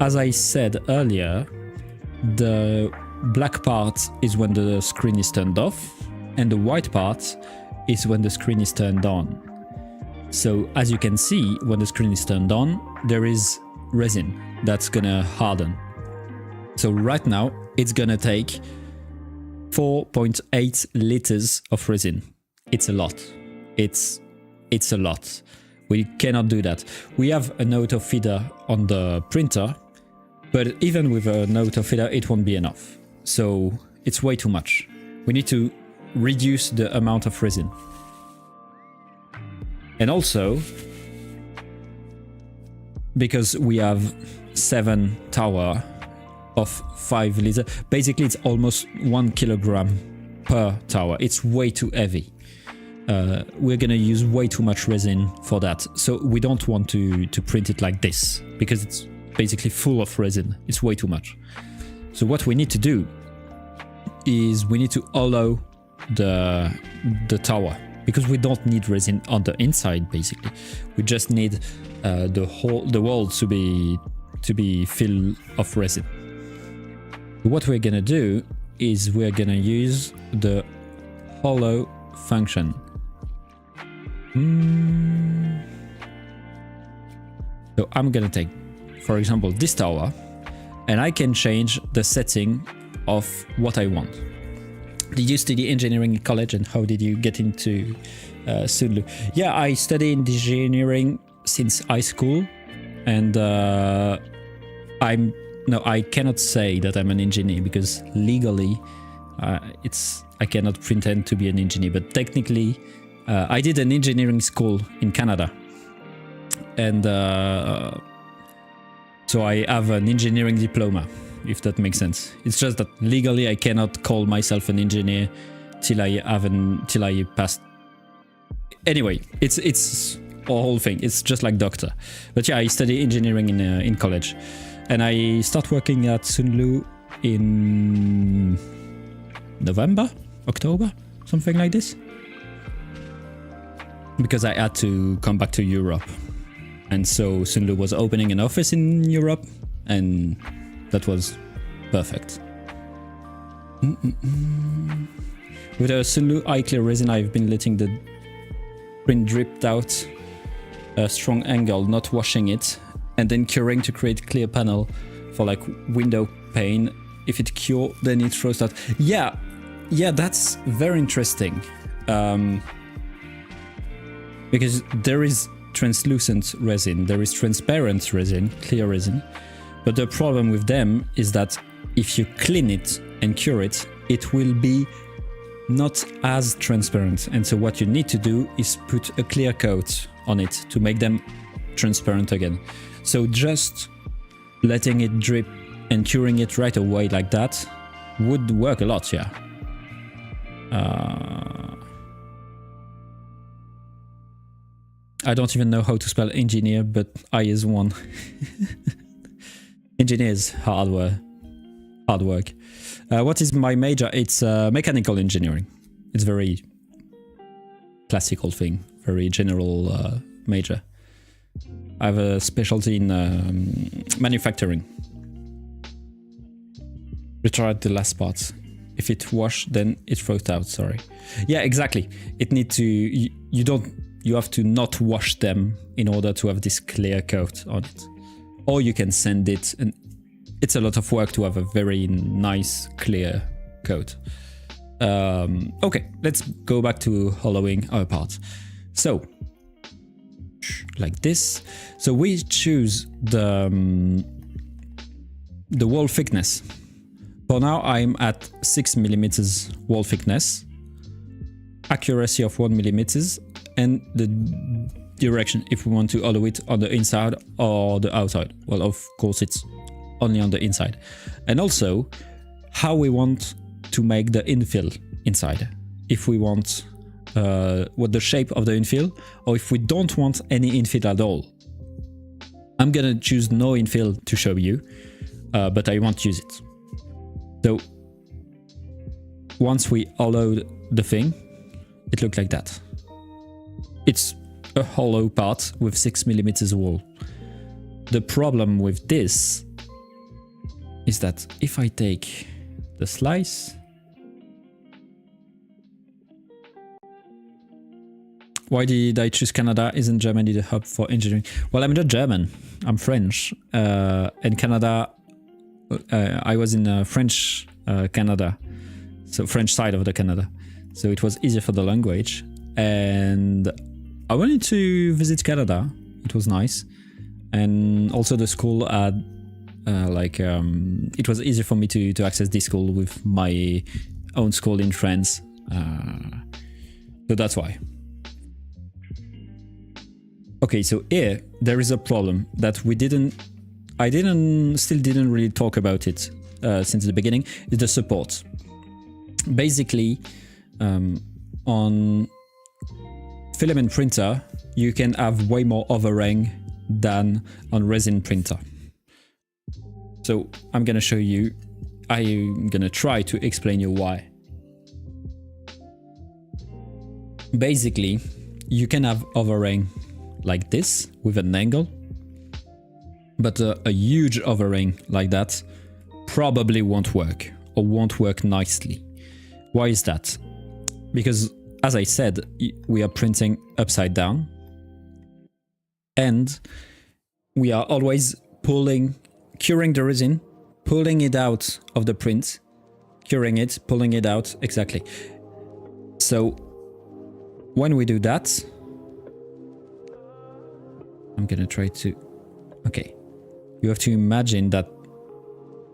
As I said earlier, the black part is when the screen is turned off, and the white part is when the screen is turned on. So as you can see, when the screen is turned on, there is resin that's gonna harden. So right now, it's gonna take 4.8 liters of resin. It's a lot. It's a lot. We cannot do that. We have an auto feeder on the printer, but even with an auto feeder, it won't be enough. So it's way too much. We need to reduce the amount of resin. And also, because we have 7 tower of 5 liters, basically it's almost 1 kilogram per tower. It's way too heavy. We're gonna use way too much resin for that. So we don't want to print it like this, because it's basically full of resin. It's way too much. So what we need to do is we need to hollow the tower, because we don't need resin on the inside. Basically, we just need the wall to be filled of resin. What we're gonna do is we're gonna use the hollow function. So I'm gonna take, for example, this tower, and I can change the setting of what I want. Did you study engineering in college, and how did you get into Sunlu? Yeah, I studied engineering since high school, and I cannot say that I'm an engineer, because legally I cannot pretend to be an engineer, but technically I did an engineering school in Canada, and so I have an engineering diploma, if that makes sense. It's just that legally I cannot call myself an engineer till I passed. Anyway, it's a whole thing. It's just like doctor. But yeah, I studied engineering in college, and I start working at Sunlu in November, October, something like this, because I had to come back to Europe, and so Sunlu was opening an office in Europe, and that was perfect. With a Sunlu eye clear resin, I've been letting the print drip out a strong angle, not washing it, and then curing to create clear panel for like window pane. If it cure, then it throws out. Yeah, that's very interesting. Because there is translucent resin, there is transparent resin, clear resin. But the problem with them is that if you clean it and cure it, it will be not as transparent. And so what you need to do is put a clear coat on it to make them transparent again. So just letting it drip and curing it right away like that would work a lot, yeah. I don't even know how to spell engineer, but I is one. Engineer is hard work. What is my major? It's mechanical engineering. It's very classical thing, very general major. I have a specialty in manufacturing. Retard the last part. If it wash, then it throws out. Sorry. Yeah, exactly. It need to. You have to not wash them in order to have this clear coat on it. Or you can sand it, and it's a lot of work to have a very nice clear coat. Okay, let's go back to hollowing our part. So, like this. So we choose the wall thickness. For now, I'm at 6 millimeters wall thickness, accuracy of 1 millimeters, and the direction if we want to allow it on the inside or the outside. Well, of course, it's only on the inside. And also, how we want to make the infill inside. If we want what the shape of the infill, or if we don't want any infill at all. I'm gonna choose no infill to show you, but I won't use it. So once we allow the thing, it looks like that. It's a hollow part with 6 millimeters wall. The problem with this is that if I take the slice, why did I choose Canada? Isn't Germany the hub for engineering? Well, I'm not German, I'm French. And Canada, I was in French Canada, so French side of the Canada. So it was easier for the language. And I wanted to visit Canada. It was nice. And also the school had, it was easier for me to access this school with my own school in France. So that's why. Okay, so here there is a problem that still didn't really talk about it since the beginning, is the support. Basically, on filament printer, you can have way more overhang than on resin printer. So I'm gonna show you, I'm gonna try to explain you why. Basically, you can have overhang like this with an angle, but a huge overhang like that probably won't work or won't work nicely. Why is that? Because as I said, we are printing upside down and we are always curing the resin, pulling it out of the print, curing it, pulling it out, exactly. So when we do that, I'm gonna try to, okay. You have to imagine that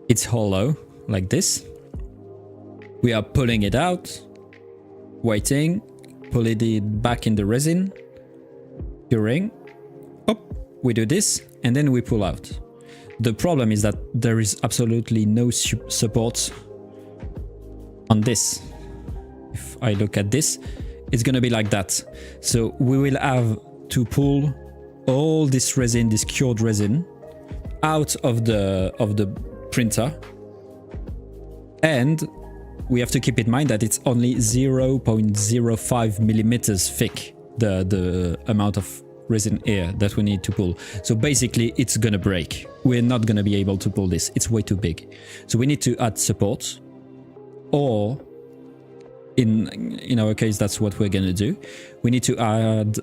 it's hollow, like this. We are pulling it out, waiting, pulling it back in the resin, curing, up, we do this, and then we pull out. The problem is that there is absolutely no support on this. If I look at this, it's gonna be like that. So we will have to pull all this resin, this cured resin, out of the printer, and we have to keep in mind that it's only 0.05 millimeters thick, the amount of resin here that we need to pull. So basically it's gonna break. We're not gonna be able to pull this, it's way too big. So we need to add support, or in our case that's what we're gonna do. We need to add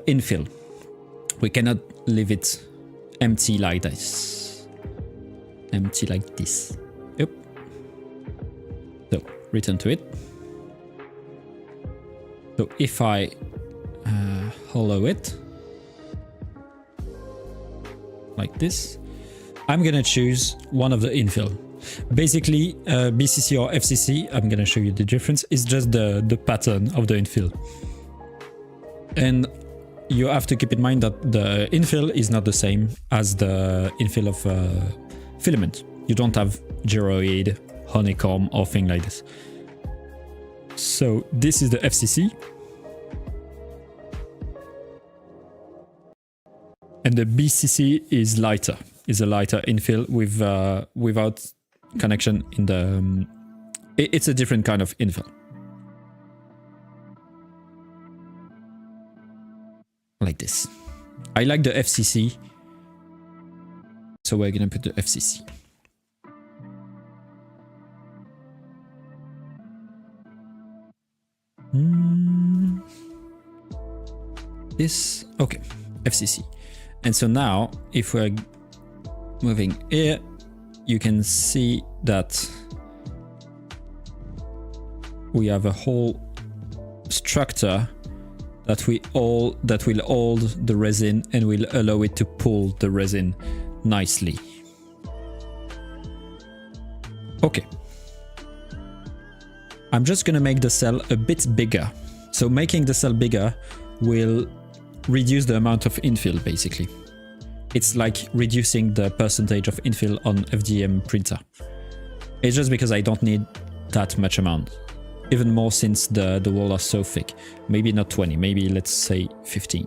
infill. We cannot leave it empty like this. Empty like this. Yep. So, return to it. So if I hollow it like this, I'm gonna choose one of the infill. Basically, BCC or FCC, I'm gonna show you the difference, is just the pattern of the infill. And you have to keep in mind that the infill is not the same as the infill of filament. You don't have gyroid, honeycomb, or thing like this. So this is the FCC. And the BCC is lighter, is a lighter infill with without connection in the... it's a different kind of infill. Like this. I like the FCC, so we're gonna put the FCC. This, okay, FCC. And so now, if we're moving here, you can see that we have a whole structure that will hold the resin and will allow it to pull the resin nicely. Okay, I'm just gonna make the cell a bit bigger. So making the cell bigger will reduce the amount of infill, basically. It's like reducing the percentage of infill on FDM printer. It's just because I don't need that much amount. Even more since the walls are so thick. Maybe not 20, maybe let's say 15.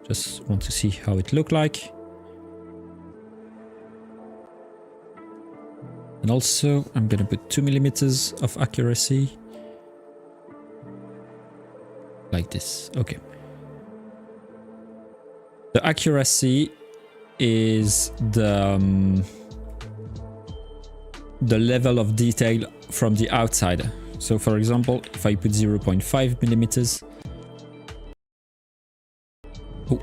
Just want to see how it look like. And also, I'm gonna put 2 millimeters of accuracy. Like this, okay. The accuracy is the level of detail from the outside. So for example, if I put 0.5 millimeters, oh.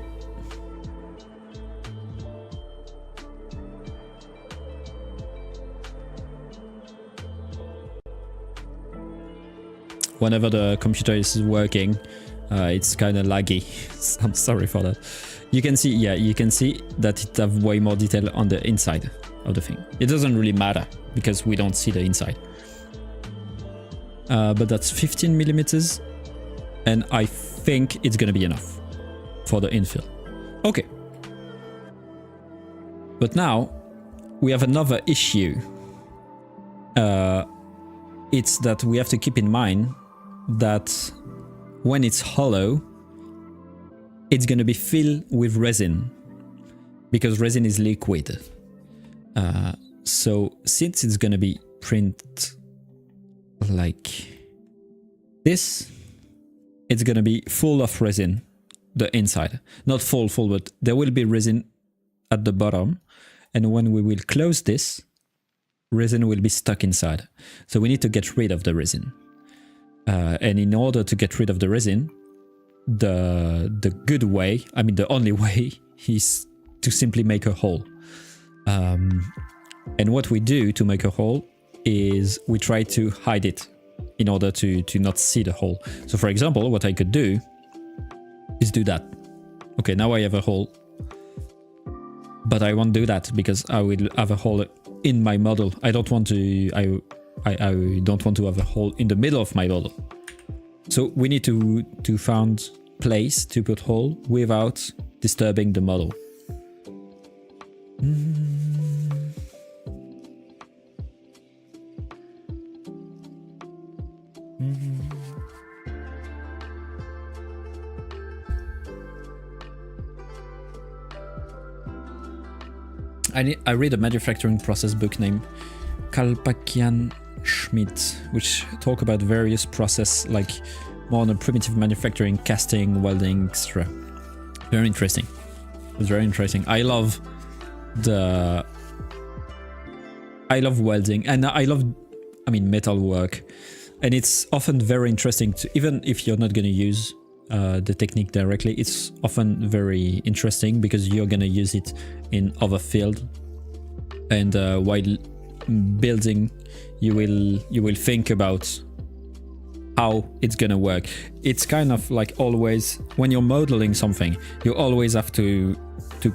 Whenever the computer is working, it's kind of laggy. I'm sorry for that. You can see, yeah, you can see that it have way more detail on the inside of the thing. It doesn't really matter because we don't see the inside. But that's 15 millimeters, and I think it's gonna be enough for the infill. Okay. But now we have another issue. It's that we have to keep in mind that when it's hollow, it's gonna be filled with resin because resin is liquid. So since it's gonna be printed like this, it's gonna be full of resin, the inside. Not full, but there will be resin at the bottom. And when we will close this, resin will be stuck inside. So we need to get rid of the resin. And in order to get rid of the resin, the good way, I mean the only way, is to simply make a hole. And what we do to make a hole is we try to hide it in order to not see the hole. So for example, what I could do is do that. Okay, now I have a hole. But I won't do that because I will have a hole in my model. I don't want to don't want to have a hole in the middle of my model. So we need to find place to put hole without disturbing the model. I read a manufacturing process book named Kalpakian Schmidt, which talk about various process like more on a primitive manufacturing, casting, welding, etc. Very interesting. It's very interesting. I love welding, and I mean metal work, and it's often very interesting to, even if you're not going to use the technique directly, it's often very interesting because you're going to use it in other field, and while building you will think about how it's gonna work. It's kind of like always when you're modeling something, you always have to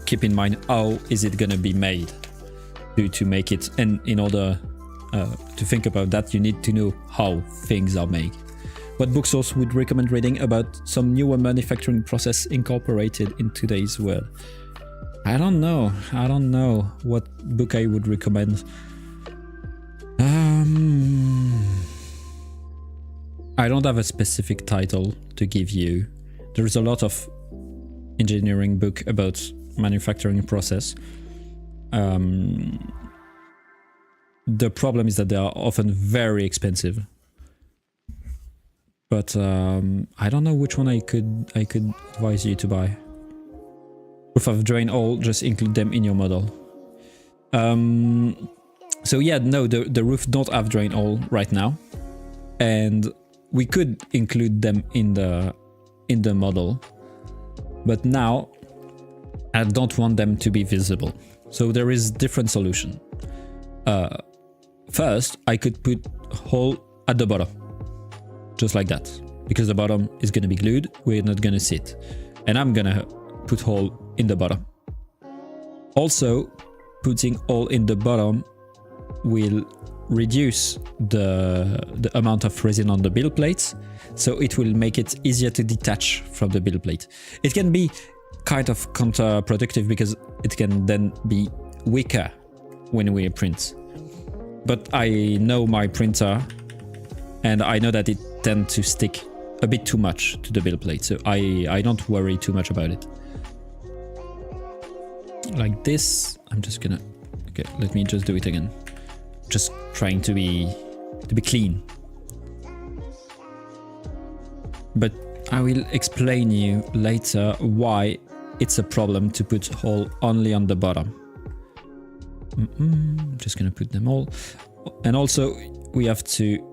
keep in mind how is it gonna be made to make it, and in order to think about that, you need to know how things are made. What book source would recommend reading about some newer manufacturing process incorporated in today's world? I don't know what book I would recommend. I don't have a specific title to give you. There's a lot of engineering book about manufacturing process. The problem is that they are often very expensive. But I don't know which one I could advise you to buy. Proof of drain all, just include them in your model. So yeah, no, the roof don't have drain hole right now, and we could include them in the model, but now I don't want them to be visible. So there is different solution. First, I could put hole at the bottom, just like that, because the bottom is gonna be glued. We're not gonna see it, and I'm gonna put hole in the bottom. Also, putting hole in the bottom will reduce the amount of resin on the build plates, so it will make it easier to detach from the build plate. It can be kind of counterproductive because it can then be weaker when we print. But I know my printer, and I know that it tends to stick a bit too much to the build plate, so I don't worry too much about it. Like this, I'm just gonna... Okay, let me just do it again. Just trying to be clean. But I will explain you later why it's a problem to put hole only on the bottom. I'm just gonna put them all. And also we have to...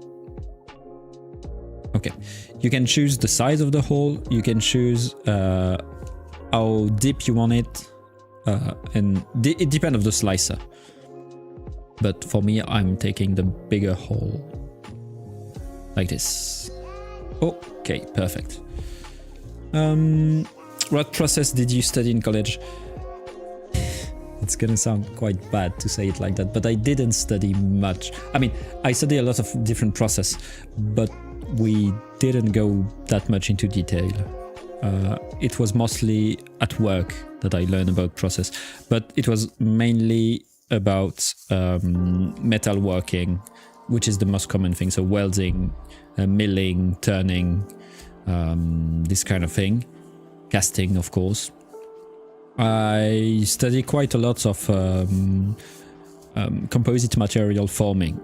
Okay, you can choose the size of the hole, you can choose how deep you want it, and it depends on the slicer. But for me, I'm taking the bigger hole, like this. Okay, perfect. What process did you study in college? It's gonna sound quite bad to say it like that, but I didn't study much. I mean, I studied a lot of different process, but we didn't go that much into detail. It was mostly at work that I learned about process, but it was mainly about metal working, which is the most common thing. So welding, milling, turning, this kind of thing. Casting, of course. I study quite a lot of composite material forming,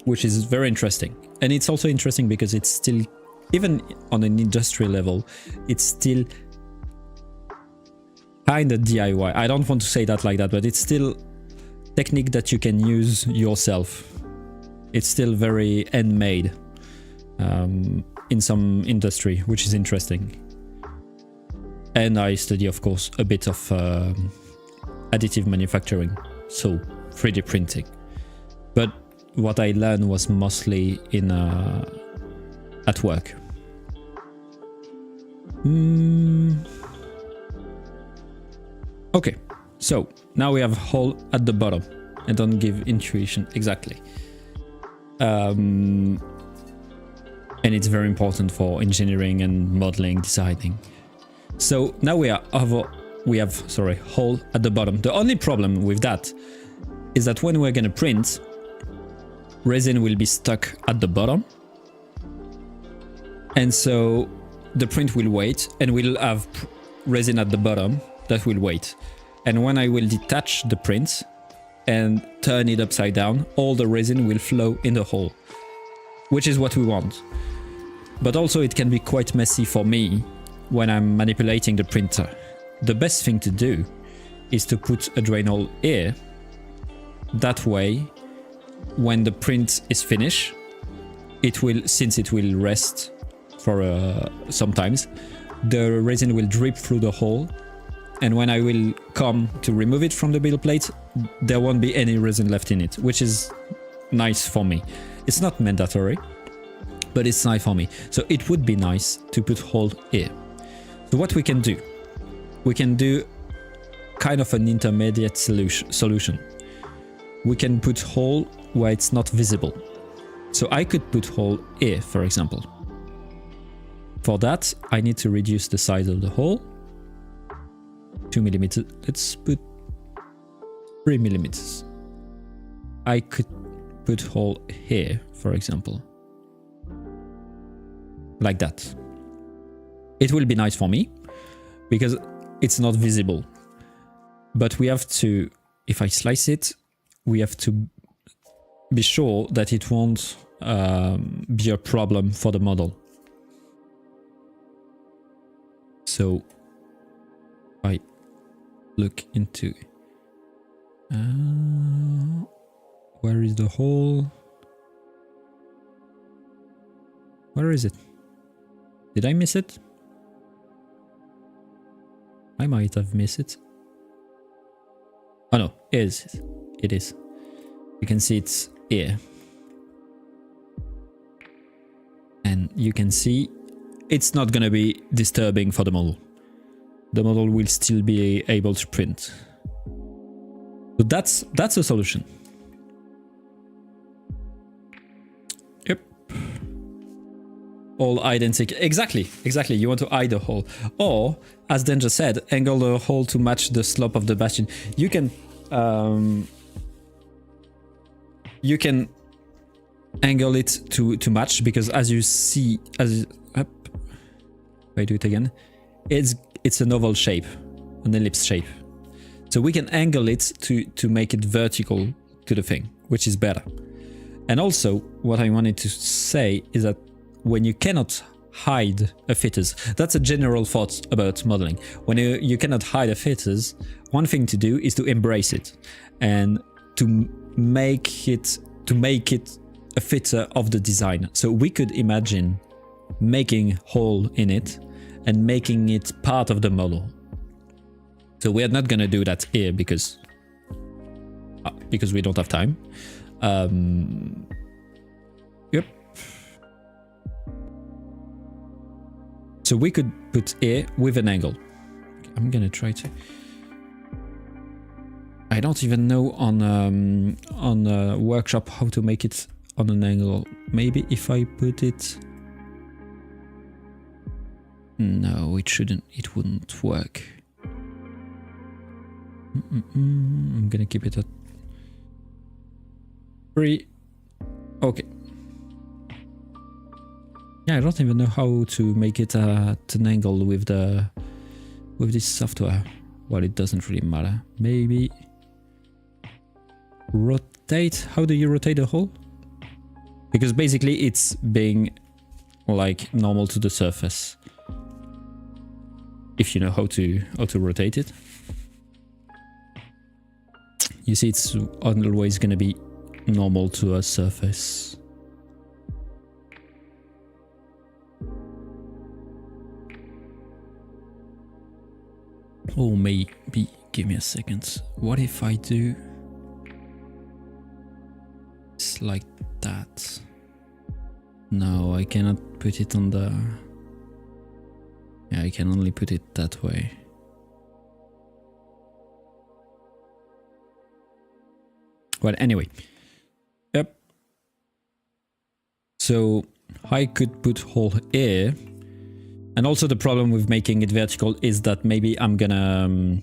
which is very interesting. And it's also interesting because it's still, even on an industrial level, it's still kind of DIY. I don't want to say that like that, but it's still technique that you can use yourself. It's still very handmade in some industry, which is interesting. And I study, of course, a bit of additive manufacturing, so 3D printing. But what I learned was mostly in at work. Okay, so now we have hole at the bottom. I don't give intuition exactly. And it's very important for engineering and modeling, designing. So now we have hole at the bottom. The only problem with that is that when we're gonna print, resin will be stuck at the bottom, and so the print will wait, and we'll have resin at the bottom that will wait. And when I will detach the print and turn it upside down, all the resin will flow in the hole, which is what we want. But also it can be quite messy for me when I'm manipulating the printer. The best thing to do is to put a drain hole here. That way, when the print is finished, it will, since it will rest for sometimes, the resin will drip through the hole, and when I will come to remove it from the build plate, there won't be any resin left in it, which is nice for me. It's not mandatory, but it's nice for me. So it would be nice to put hole here. So what we can do kind of an intermediate solution. We can put hole where it's not visible. So I could put hole here, for example. For that, I need to reduce the size of the hole. 2 millimeters. Let's put 3 millimeters. I could put hole here, for example. Like that. It will be nice for me because it's not visible. But we have to, if I slice it, we have to be sure that it won't be a problem for the model. So I look into where is the hole? Where is it? Did I miss it? I might have missed it. Oh no, it is. You can see it's here. And you can see it's not gonna be disturbing for the model. The model will still be able to print. So that's a solution. all identical. Exactly. You want to hide the hole. Or, as Danger said, angle the hole to match the slope of the bastion. You can angle it to match, because as you see, if I do it again, it's an oval shape, an ellipse shape. So we can angle it to make it vertical to the thing, which is better. And also, what I wanted to say is that when you cannot hide a fetus, that's a general thought about modeling. When you cannot hide a fetus, one thing to do is to embrace it and to make it a feature of the design. So we could imagine making hole in it and making it part of the model. So we are not gonna do that here because we don't have time. Yep. So we could put here with an angle. I'm gonna try to. I don't even know on a workshop how to make it on an angle. Maybe if I put it. No, it shouldn't. It wouldn't work. I'm gonna keep it at 3. Okay. Yeah, I don't even know how to make it at an angle with this software. Well, it doesn't really matter. Maybe rotate. How do you rotate the hole? Because basically it's being like normal to the surface. If you know how to rotate it. You see, it's always going to be normal to a surface. Or maybe, give me a second. What if I do it's like that? No, I cannot put it on the... Yeah, I can only put it that way. Well, anyway. Yep. So I could put hole here. And also the problem with making it vertical is that maybe I'm gonna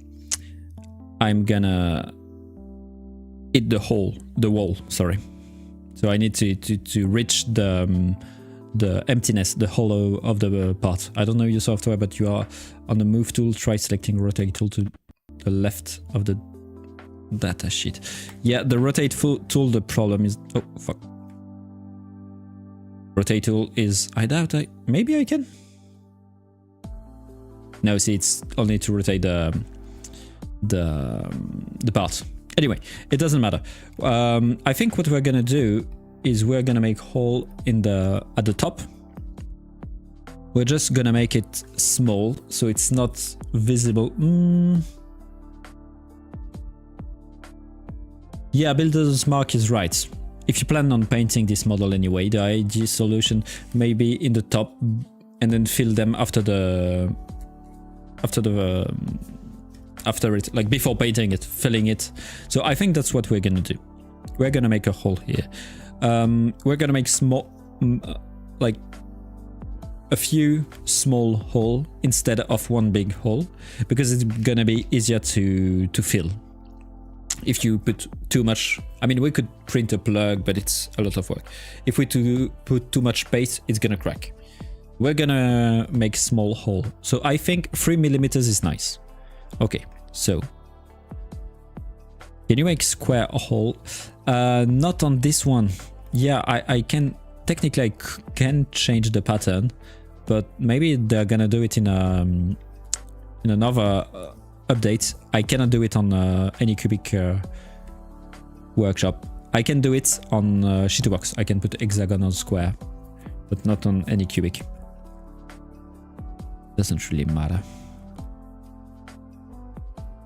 hit the wall, sorry. So I need to reach the emptiness, the hollow of the part. I don't know your software, but you are on the move tool, try selecting rotate tool to the left of the data sheet. Yeah, the rotate tool, the problem is... Oh, fuck. Rotate tool is... I doubt maybe I can? No, see, it's only to rotate the part. Anyway, it doesn't matter. I think what we're gonna do is we're gonna make hole at the top. We're just gonna make it small, so it's not visible. Yeah, Builder's Mark is right. If you plan on painting this model anyway, the ideal solution may be in the top and then fill them after it, like before painting it, filling it. So I think that's what we're gonna do. We're gonna make a hole here. We're gonna make small, like a few small hole instead of one big hole, because it's gonna be easier to fill. If you put too much, I mean, we could print a plug, but it's a lot of work. If we put too much paste, it's gonna crack. We're gonna make small hole. So I think 3mm is nice. Okay, so can you make square hole? Not on this one. Yeah, I can technically I can change the pattern, but maybe they're gonna do it in another update. I cannot do it on any cubic workshop. I can do it on Shitbox. I can put hexagon or square, but not on any cubic. Doesn't really matter.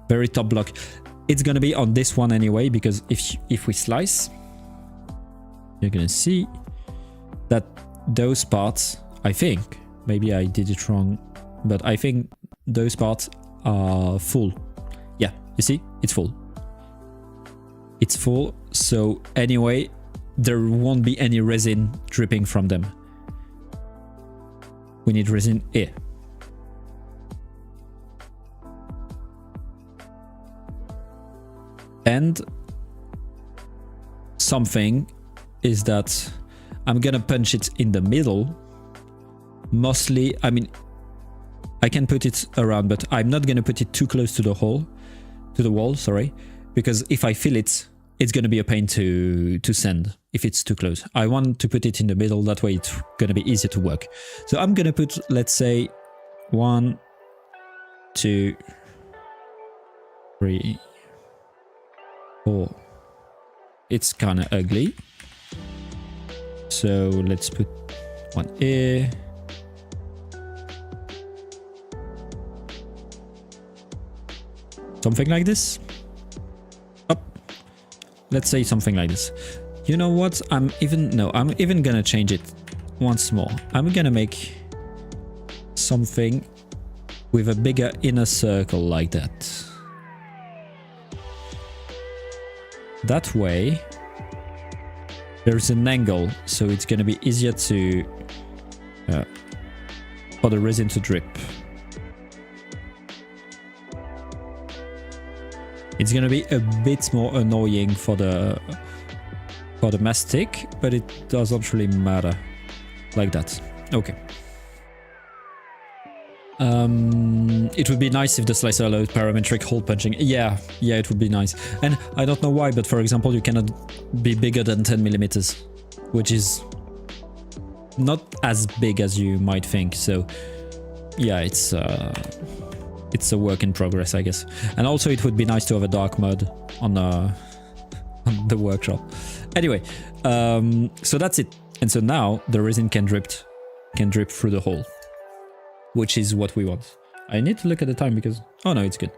Very top block. It's gonna be on this one anyway, because if we slice, you're gonna see that those parts, I think, maybe I did it wrong, but I think those parts are full. Yeah, you see, it's full. It's full, so anyway, there won't be any resin dripping from them. we need resin here. And something is that I'm gonna punch it in the middle. Mostly, I mean, I can put it around, but I'm not gonna put it too close to the hole, to the wall, sorry, because if I fill it, it's gonna be a pain to sand if it's too close. I want to put it in the middle, that way it's gonna be easier to work. So I'm gonna put, let's say, 1, 2, 3, 4. It's kind of ugly. So let's put one here. Something like this. Up. Let's say something like this. You know what? I'm even gonna change it once more. I'm gonna make something with a bigger inner circle like that. That way, there's an angle, so it's gonna be easier to for the resin to drip. It's gonna be a bit more annoying for the mastic, but it doesn't really matter. Like that. Okay. It would be nice if the slicer allowed parametric hole punching. Yeah, it would be nice. And I don't know why, but for example, you cannot be bigger than 10 millimeters, which is not as big as you might think. So yeah, it's a work in progress, I guess. And also it would be nice to have a dark mode on the workshop. Anyway, so that's it. And so now the resin can drip through the hole, which is what we want. I need to look at the time because, oh no, it's good.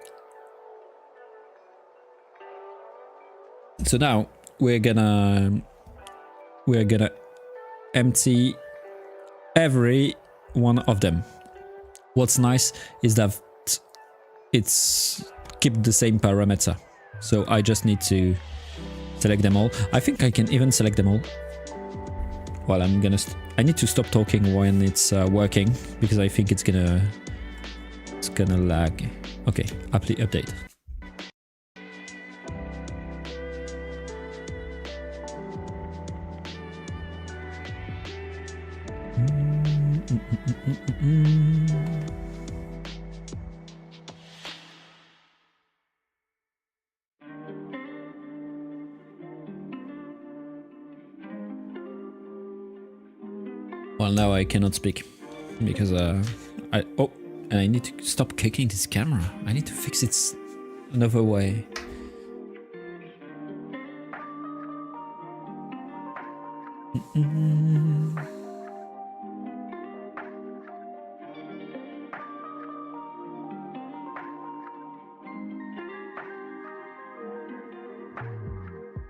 So now we're gonna empty every one of them. What's nice is that it's keep the same parameter. So I just need to select them all. I think I can even select them all. Well, I need to stop talking when it's working because I think it's gonna lag. Okay, apply update. Well, now I cannot speak because and I need to stop kicking this camera. I need to fix it another way.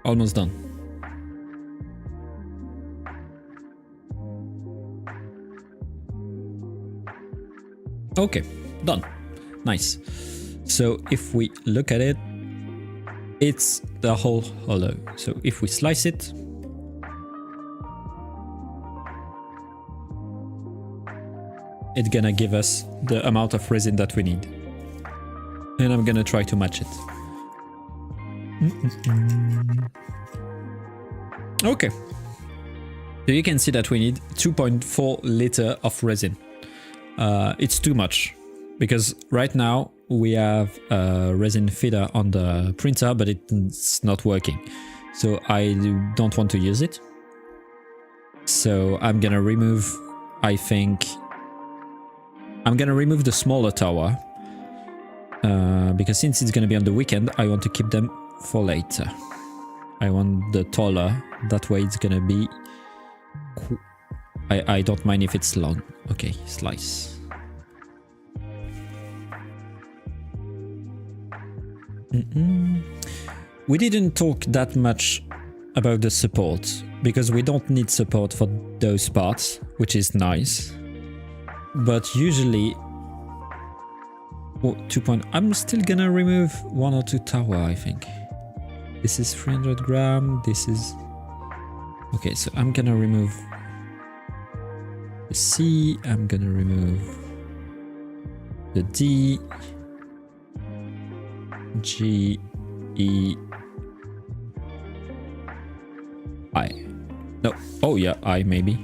Almost done. Okay, done. Nice. So if we look at it, it's the whole hollow. So if we slice it, it's gonna give us the amount of resin that we need. And I'm gonna try to match it. Okay. So you can see that we need 2.4 liter of resin. It's too much because right now we have a resin feeder on the printer, but it's not working. So I don't want to use it. So I'm gonna remove, I think, I'm gonna remove the smaller tower because since it's gonna be on the weekend, I want to keep them for later. I want the taller, that way it's gonna be I don't mind if it's long. Okay, slice. We didn't talk that much about the support because we don't need support for those parts, which is nice. But usually, I'm still gonna remove 1 or 2 tower, I think. This is 300 gram. This is okay. So I'm gonna remove the C, I'm gonna remove the D, G, E, I. No, oh yeah, I maybe.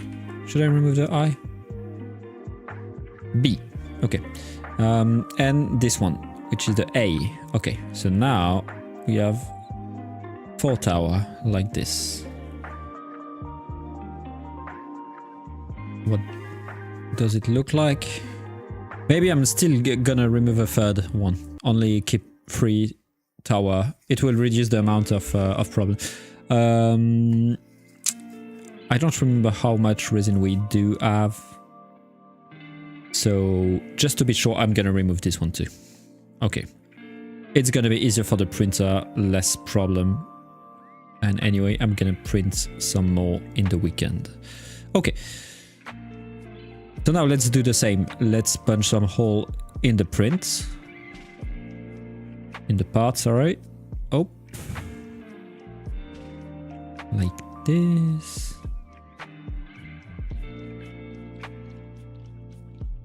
Should I remove the I? B, okay. And this one, which is the A. Okay, so now we have 4 tower like this. What does it look like? Maybe I'm still gonna remove a third one. Only keep 3 tower. It will reduce the amount of problem. I don't remember how much resin we do have. So just to be sure, I'm gonna remove this one too. Okay. It's gonna be easier for the printer, less problem. And anyway, I'm gonna print some more in the weekend. Okay. So now let's do the same. Let's punch some hole in the print. In the parts, alright. Oh. Like this.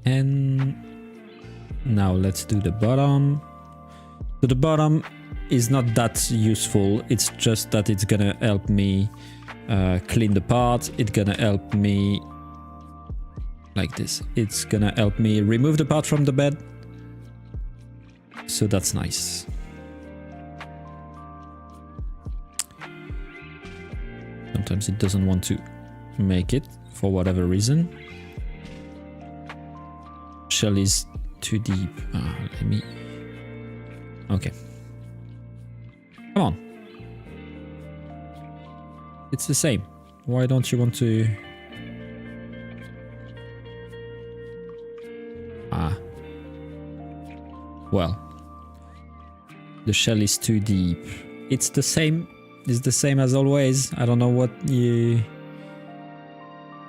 And now let's do the bottom. So the bottom is not that useful. It's just that it's gonna help me clean the part. It's gonna help me like this. It's gonna help me remove the part from the bed. So that's nice. Sometimes it doesn't want to make it for whatever reason. Shell is too deep. Let me... Okay. Come on. It's the same. Why don't you want to... Well. The shell is too deep. It's the same. It's the same as always. I don't know what you...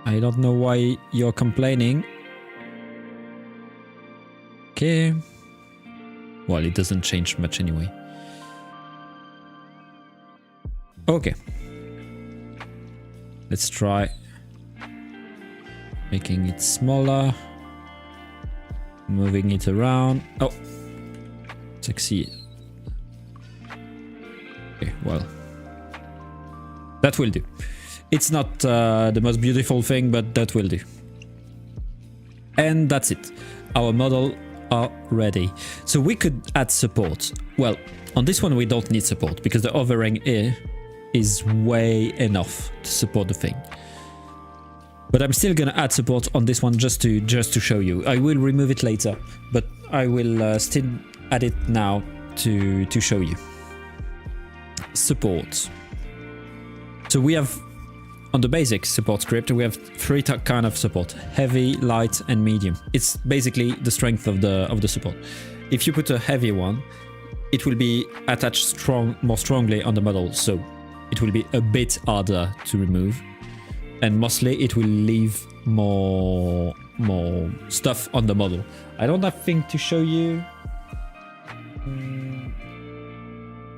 I don't know why you're complaining. Okay. Well, it doesn't change much anyway. Okay. Let's try making it smaller. Moving it around. Oh. Succeed. Okay, well. That will do. It's not the most beautiful thing, but that will do. And that's it. Our model are ready. So we could add support. Well, on this one we don't need support because the overhang here is way enough to support the thing. But I'm still gonna add support on this one just to show you. I will remove it later, but I will still add it now to show you. Support. So we have on the basic support script, we have 3 kind of support: heavy, light, and medium. It's basically the strength of the support. If you put a heavy one, it will be attached more strongly on the model, so it will be a bit harder to remove, and mostly it will leave more stuff on the model. I don't have thing to show you.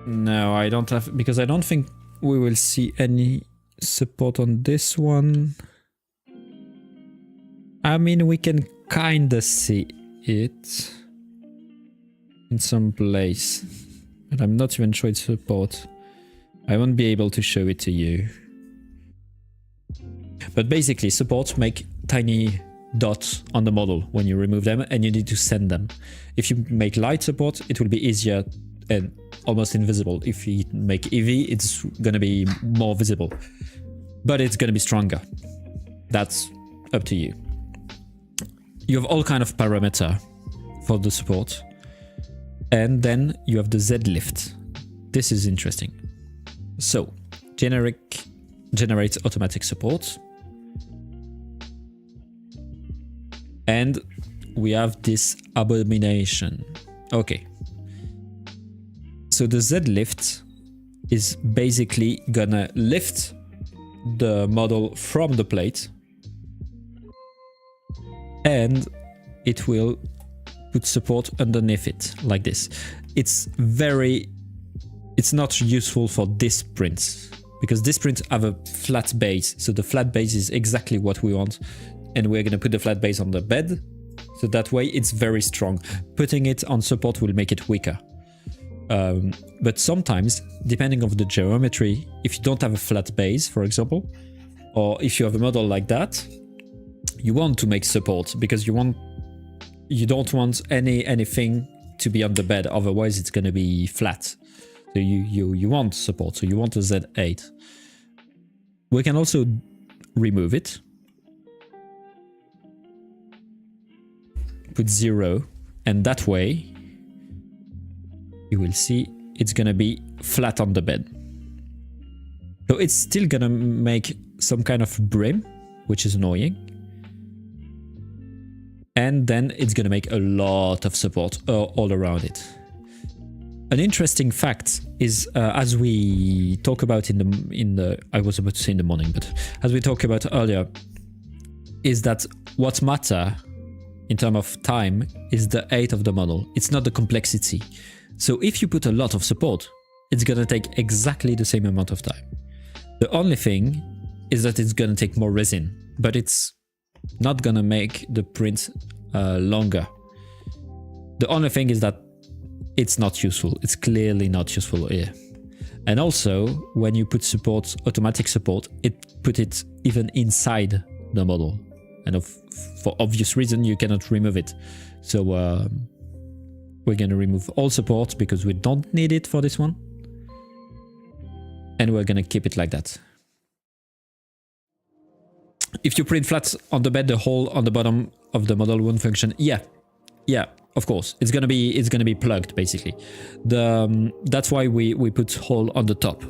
No, I don't have, because I don't think we will see any support on this one. I mean, we can kinda see it in some place, but I'm not even sure it's support. I won't be able to show it to you. But basically, supports make tiny dots on the model when you remove them, and you need to send them. If you make light support, it will be easier and almost invisible. If you make heavy, it's gonna be more visible, but it's gonna be stronger. That's up to you. You have all kind of parameter for the support, and then you have the Z lift. This is interesting. So generates automatic support, and we have this abomination. Okay. So the Z lift is basically gonna lift the model from the plate, and it will put support underneath it like this. It's not useful for this print because this print have a flat base, so the flat base is exactly what we want, and we're gonna put the flat base on the bed. So that way it's very strong. Putting it on support will make it weaker. But sometimes, depending on the geometry, if you don't have a flat base, for example, or if you have a model like that, you want to make support because you don't want anything to be on the bed, otherwise it's gonna be flat. So you want support, so you want a Z8. We can also remove it. Put 0, and that way you will see it's gonna be flat on the bed. So it's still gonna make some kind of brim, which is annoying. And then it's gonna make a lot of support all around it. An interesting fact is, as we talk about in the I was about to say in the morning, but as we talked about earlier, is that what matter in terms of time is the height of the model. It's not the complexity. So if you put a lot of support, it's gonna take exactly the same amount of time. The only thing is that it's gonna take more resin, but it's not gonna make the print longer. The only thing is that it's not useful. It's clearly not useful here. And also, when you put support, automatic support, it put it even inside the model. And for obvious reason, you cannot remove it. So we're going to remove all support because we don't need it for this one. And we're going to keep it like that. If you print flat on the bed, the hole on the bottom of the model won't function. Yeah, of course. It's gonna be plugged basically. That's why we put hole on the top.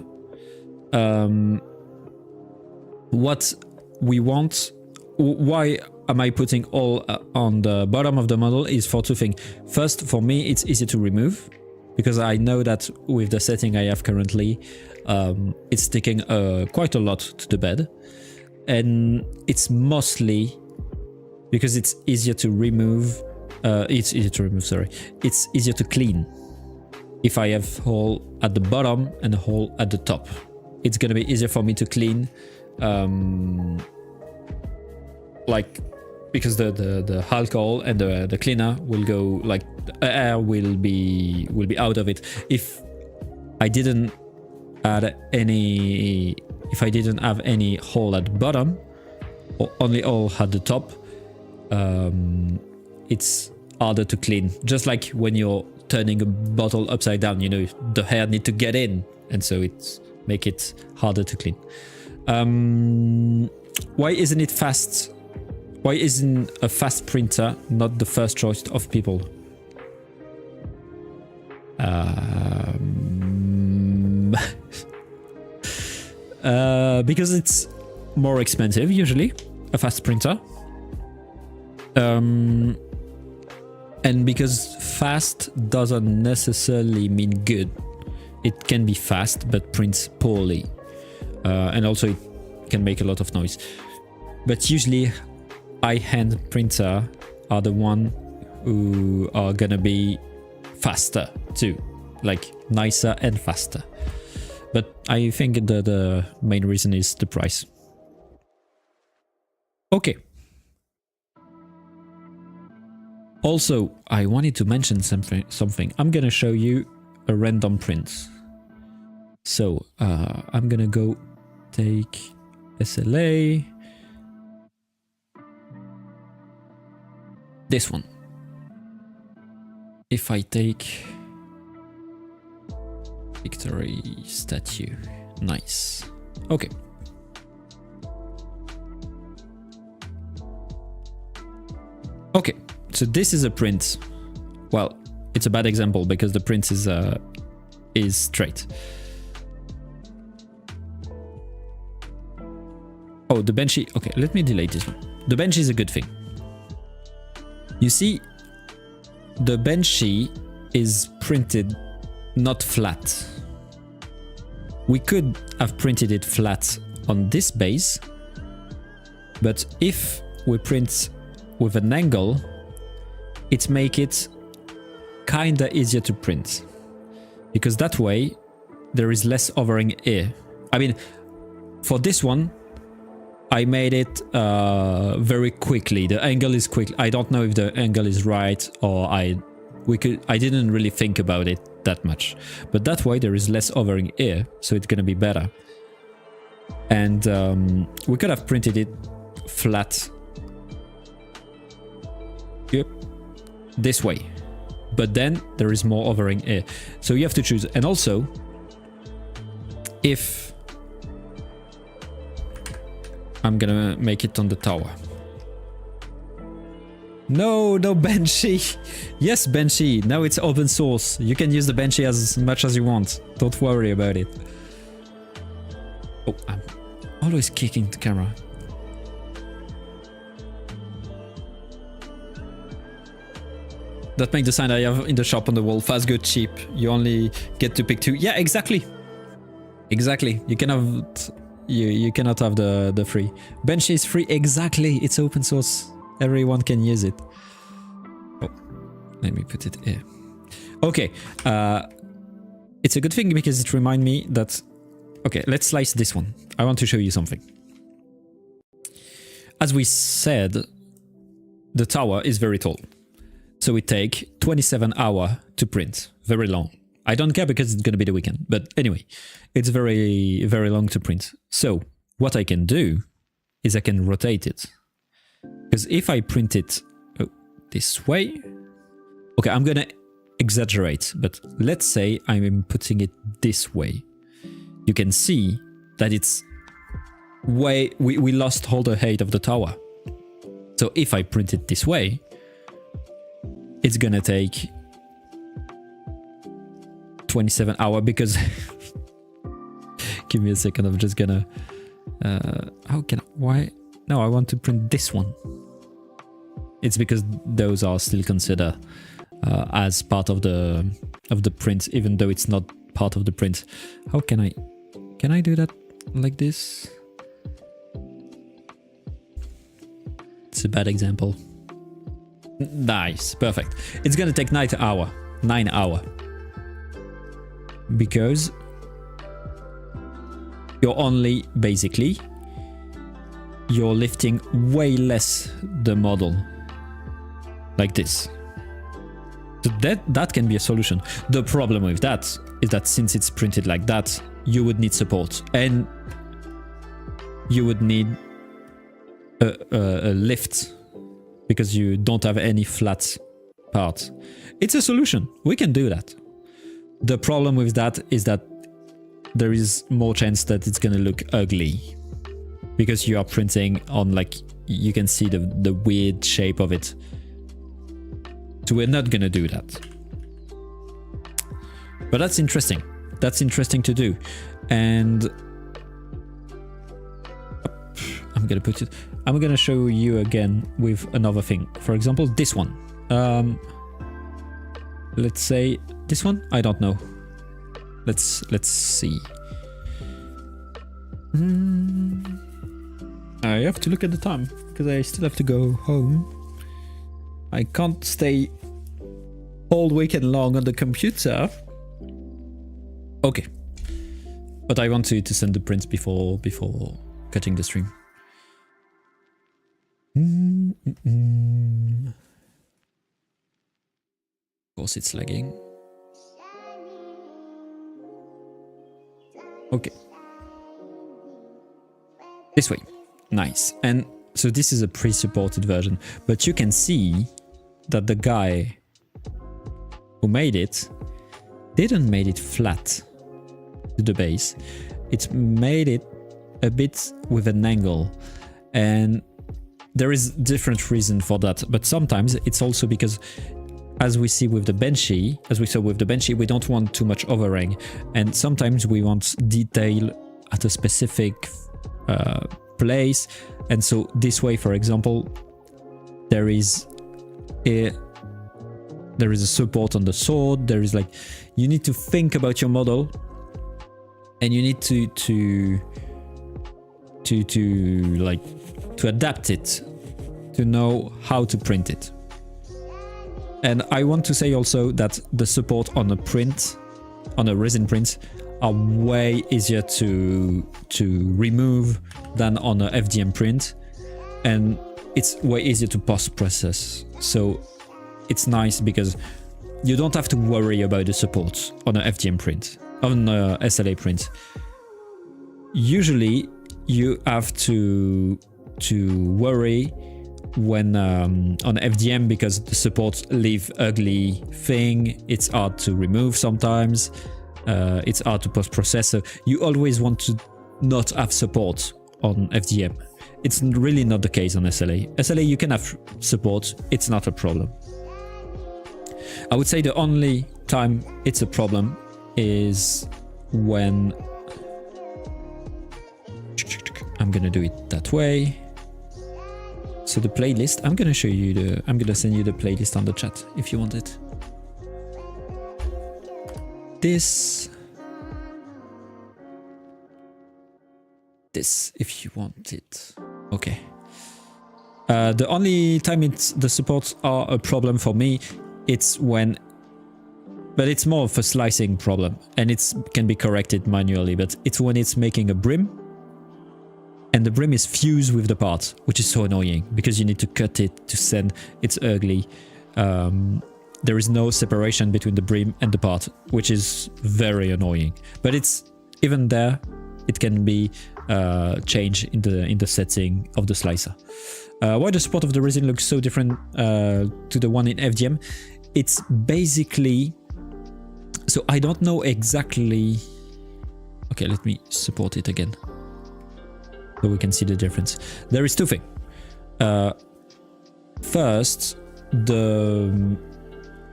What we want. Why am I putting all on the bottom of the model is for two things. First, for me, it's easy to remove because I know that with the setting I have currently, it's sticking quite a lot to the bed. And it's mostly because it's easier to remove. It's easier to clean. If I have hole at the bottom and a hole at the top, it's gonna be easier for me to clean. Like, because the alcohol and the cleaner will go, like, the air will be out of it. If I didn't have any hole at the bottom, or only hole at the top, it's harder to clean. Just like when you're turning a bottle upside down, you know, the air need to get in, and so it's make it harder to clean. Why isn't it fast? Why isn't a fast printer not the first choice of people? Because it's more expensive usually, a fast printer. And because fast doesn't necessarily mean good. It can be fast but prints poorly. And also it can make a lot of noise. But usually high-end printer are the one who are gonna be faster too, like nicer and faster. But I think the main reason is the price. Okay. Also, I wanted to mention something. I'm gonna show you a random print. So I'm gonna go take SLA. This one. If I take Victory statue, nice. Okay. Okay, so this is a print. Well, it's a bad example because the print is straight. Oh, the benchy. Okay, let me delete this one. The bench is a good thing. You see, the benchy is printed not flat. We could have printed it flat on this base, but if we print with an angle, it makes it kinda easier to print, because that way, there is less overing here. I mean, for this one, I made it very quickly. The angle is quick. I don't know if the angle is right, or I didn't really think about it that much. But that way there is less overing here, so it's gonna be better. And we could have printed it flat. Yep. This way. But then there is more overing here. So you have to choose. And also, if I'm gonna make it on the tower. No, no Banshee. Yes, Banshee. Now it's open source. You can use the Banshee as much as you want. Don't worry about it. Oh, I'm always kicking the camera. That makes the sign I have in the shop on the wall. Fast, good, cheap. You only get to pick 2. Yeah, exactly. Exactly. You can have... You cannot have the free. Banshee is free. Exactly. It's open source. Everyone can use it. Oh, let me put it here. Okay. It's a good thing because it reminds me that... Okay, let's slice this one. I want to show you something. As we said, the tower is very tall. So it takes 27 hours to print. Very long. I don't care because it's going to be the weekend. But anyway, it's very, very long to print. So what I can do is I can rotate it. Because if I print it this way... Okay, I'm going to exaggerate. But let's say I'm putting it this way. You can see that it's way... We lost all the height of the tower. So if I print it this way, it's going to take 27 hours because... Give me a second, I'm just gonna... how can I... Why? No, I want to print this one. It's because those are still considered as part of the print, even though it's not part of the print. How can I... Can I do that like this? It's a bad example. Nice, perfect. It's gonna take 9 hours. Because you're only, basically, you're lifting way less the model. Like this. So that can be a solution. The problem with that is that since it's printed like that, you would need support. And you would need a lift. Because you don't have any flat parts. It's a solution. We can do that. The problem with that is that there is more chance that it's gonna look ugly. Because you are printing on, like, you can see the weird shape of it. So we're not gonna do that. But that's interesting. That's interesting to do. And I'm gonna put it... I'm gonna show you again with another thing. For example, this one. Let's say this one. I don't know. Let's see. I have to look at the time because I still have to go home. I can't stay all weekend long on the computer. Okay, but I want to send the prints before cutting the stream. Of course it's lagging. Okay. This way. Nice. And so this is a pre-supported version, but you can see that the guy who made it didn't made it flat to the base. It's made it a bit with an angle, and there is different reason for that, but sometimes it's also because, as we see with the Banshee, we don't want too much overhang, and sometimes we want detail at a specific place, and so this way, for example, there is a support on the sword. There is, like, you need to think about your model, and you need to adapt it to know how to print it. And I want to say also that the support on a print, on a resin print, are way easier to remove than on a FDM print, and it's way easier to post-process. So it's nice because you don't have to worry about the support on a FDM print, on a SLA print. Usually you have to worry when on FDM because the supports leave ugly thing. It's hard to remove sometimes. It's hard to post-process. So you always want to not have support on FDM. It's really not the case on SLA. SLA you can have support. It's not a problem. I would say the only time it's a problem is when I'm gonna do it that way. So the playlist, I'm gonna show you I'm gonna send you the playlist on the chat if you want it. This if you want it. Okay. The only time the supports are a problem for me, it's when, but it's more of a slicing problem, and it can be corrected manually, but it's when it's making a brim and the brim is fused with the part, which is so annoying because you need to cut it to send. It's ugly. There is no separation between the brim and the part, which is very annoying. But it's even there, it can be changed in the setting of the slicer. Why the support of the resin looks so different to the one in FDM? It's basically, so I don't know exactly. Okay, let me support it again so we can see the difference. There is two things. First, the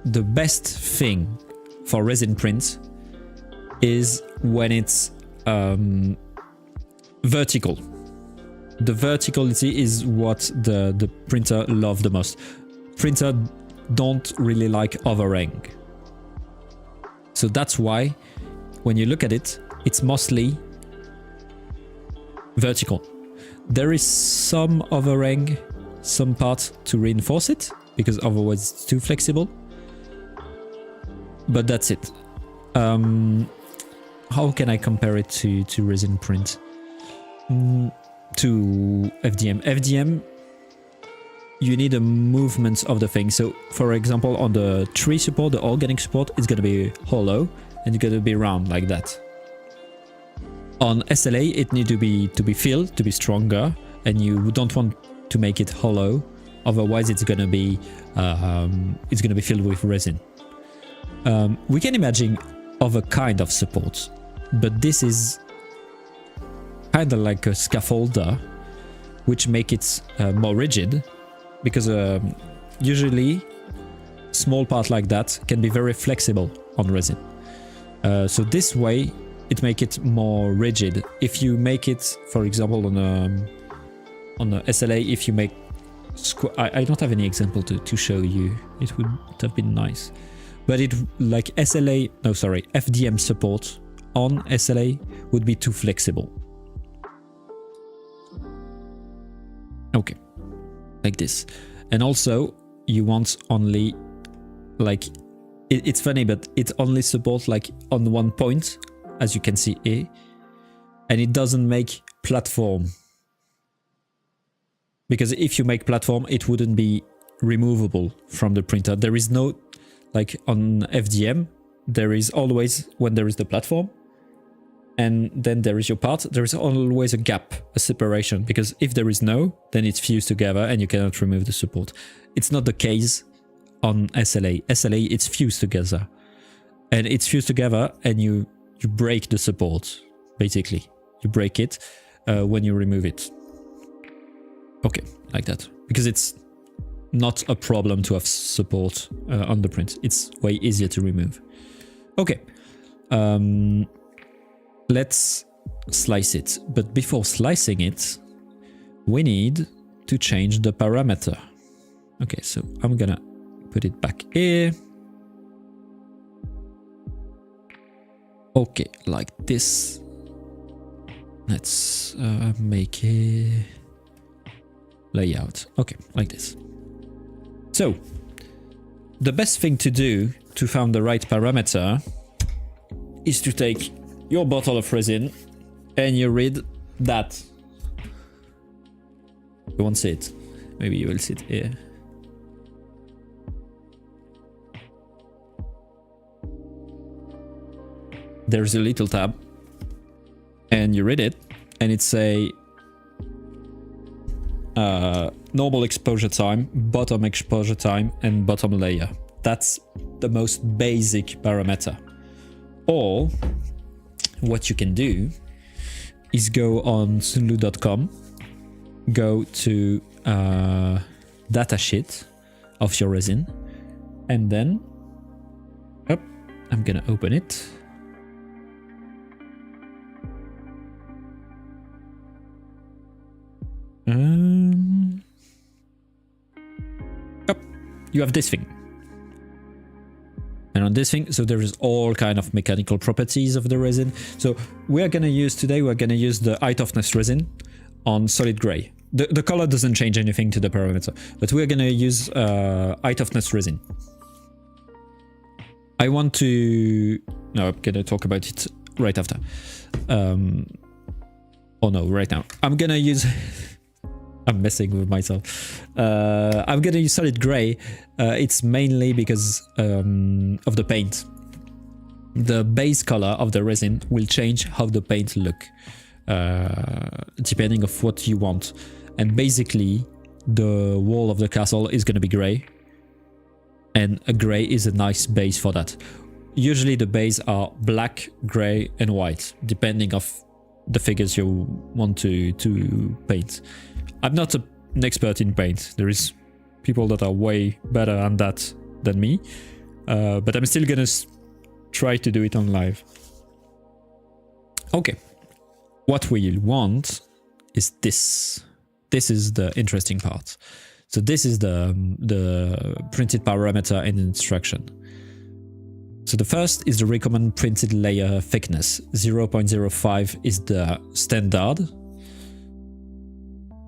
best thing for resin print is when it's vertical. The verticality is what the printer loves the most. Printer don't really like overhang. So that's why when you look at it, it's mostly vertical. There is some overhang, some part to reinforce it, because otherwise it's too flexible. But that's it. How can I compare it to resin print? To FDM. FDM, you need a movement of the thing. So for example, on the tree support, the organic support, it's gonna be hollow and it's gonna be round like that. On SLA, it needs to be filled, to be stronger, and you don't want to make it hollow, otherwise it's gonna be filled with resin. We can imagine other kind of support, but this is kind of like a scaffolder, which make it more rigid, because usually small part like that can be very flexible on resin. So this way it make it more rigid. If you make it, for example, on a SLA, if you make I don't have any example to show you. It would have been nice, but it like FDM support on SLA would be too flexible. Okay, like this. And also you want only like it's funny, but it only supports like on one point, as you can see here, and it doesn't make platform, because if you make platform it wouldn't be removable from the printer. There is no, like on FDM there is always, when there is the platform and then there is your part, there is always a gap, a separation, because if there is no, then it's fused together and you cannot remove the support. It's not the case on SLA. SLA, it's fused together, and it's fused together and you break the support, basically. You break it when you remove it. Okay, like that. Because it's not a problem to have support on the print. It's way easier to remove. Okay. Let's slice it. But before slicing it, we need to change the parameter. Okay, so I'm gonna put it back here. Okay, like this. Let's make a layout. Okay, like this. So, the best thing to do to find the right parameter is to take your bottle of resin and you read that. You won't see it. Maybe you will see it here. There's a little tab and you read it and it's a normal exposure time, bottom exposure time and bottom layer. That's the most basic parameter. Or what you can do is go on sunlu.com, go to datasheet of your resin, and then I'm gonna open it. You have this thing. And on this thing, so there is all kind of mechanical properties of the resin. So we're gonna use the high toughness resin on solid gray. The color doesn't change anything to the parameter, but we're gonna use high toughness resin. I want to... No, I'm gonna talk about it right after. Oh no, right now. I'm gonna use... I'm messing with myself. I'm gonna use solid gray. It's mainly because of the paint. The base color of the resin will change how the paint look, depending of what you want. And basically, the wall of the castle is gonna be gray, and a gray is a nice base for that. Usually, the base are black, gray, and white, depending of the figures you want to paint. I'm not an expert in paint. There is people that are way better at that than me, but I'm still gonna try to do it on live. Okay, what we want is this. This is the interesting part. So this is the printed parameter and instruction. So the first is the recommended printed layer thickness. 0.05 is the standard.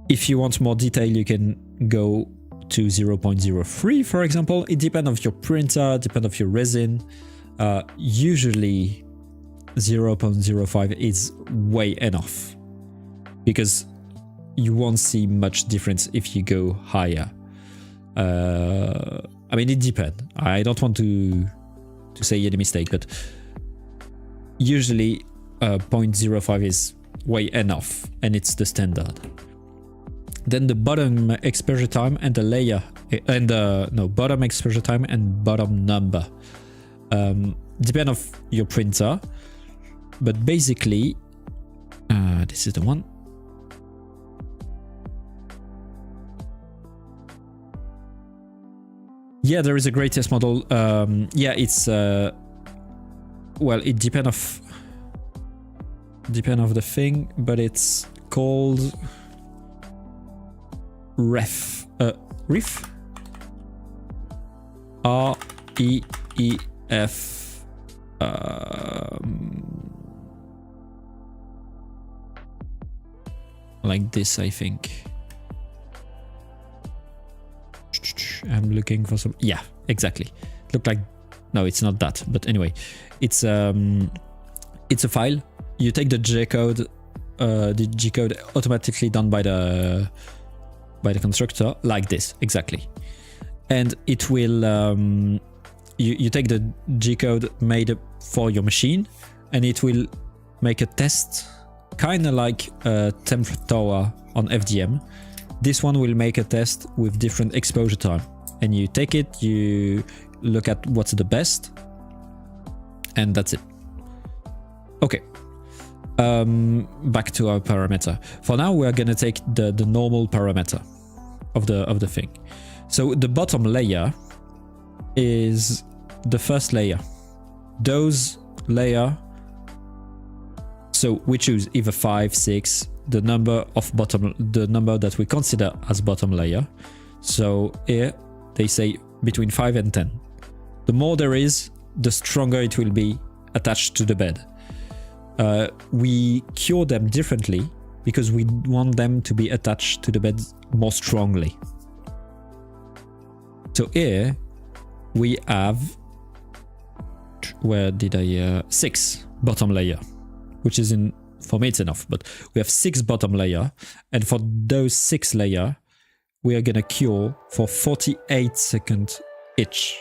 If you want more detail, you can go to 0.03, for example. It depends on your printer, depends on your resin. Usually 0.05 is way enough because you won't see much difference if you go higher. I mean, it depends. I don't want to say any mistake, but usually 0.05 is way enough, and it's the standard. Then the bottom exposure time and the layer, and bottom exposure time and bottom number. Depend of your printer, but basically, this is the one. Yeah, there is a great test model. Yeah, it's well, it depends of the thing, but it's called REF. REF? R-E-E-F. Like this, I think. I'm looking for some... Yeah, exactly. Look like... No, it's not that. But anyway, it's a file. You take the G-code automatically done by the constructor, like this, exactly. And it will... you take the G-code made for your machine, and it will make a test, kind of like a temp tower on FDM. This one will make a test with different exposure time, and you take it, you look at what's the best, and that's it. Okay, back to our parameter. For now, we're gonna take the normal parameter of the thing. So the bottom layer is the first layer. Those layer, so we choose either 5, 6, the number that we consider as bottom layer. So here they say between 5 and 10. The more there is, the stronger it will be attached to the bed. We cure them differently because we want them to be attached to the bed more strongly. So here we have, where did I, 6 bottom layer. which is for me it's enough, but we have 6 bottom layer, and for those 6 layer, we are gonna cure for 48 seconds each.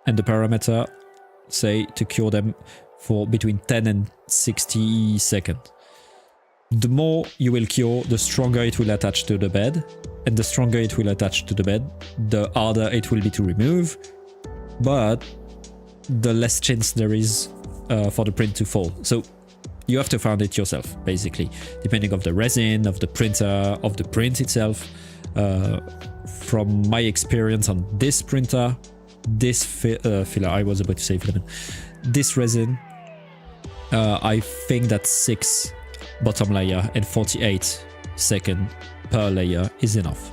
And the parameter say to cure them for between 10 and 60 seconds. The more you will cure, the stronger it will attach to the bed, and the stronger it will attach to the bed, the harder it will be to remove, but the less chance there is for the print to fall. So you have to find it yourself, basically, depending of the resin, of the printer, of the print itself. From my experience on this printer, this filler, I was about to say filament, this resin, I think that 6 bottom layer and 48 second per layer is enough.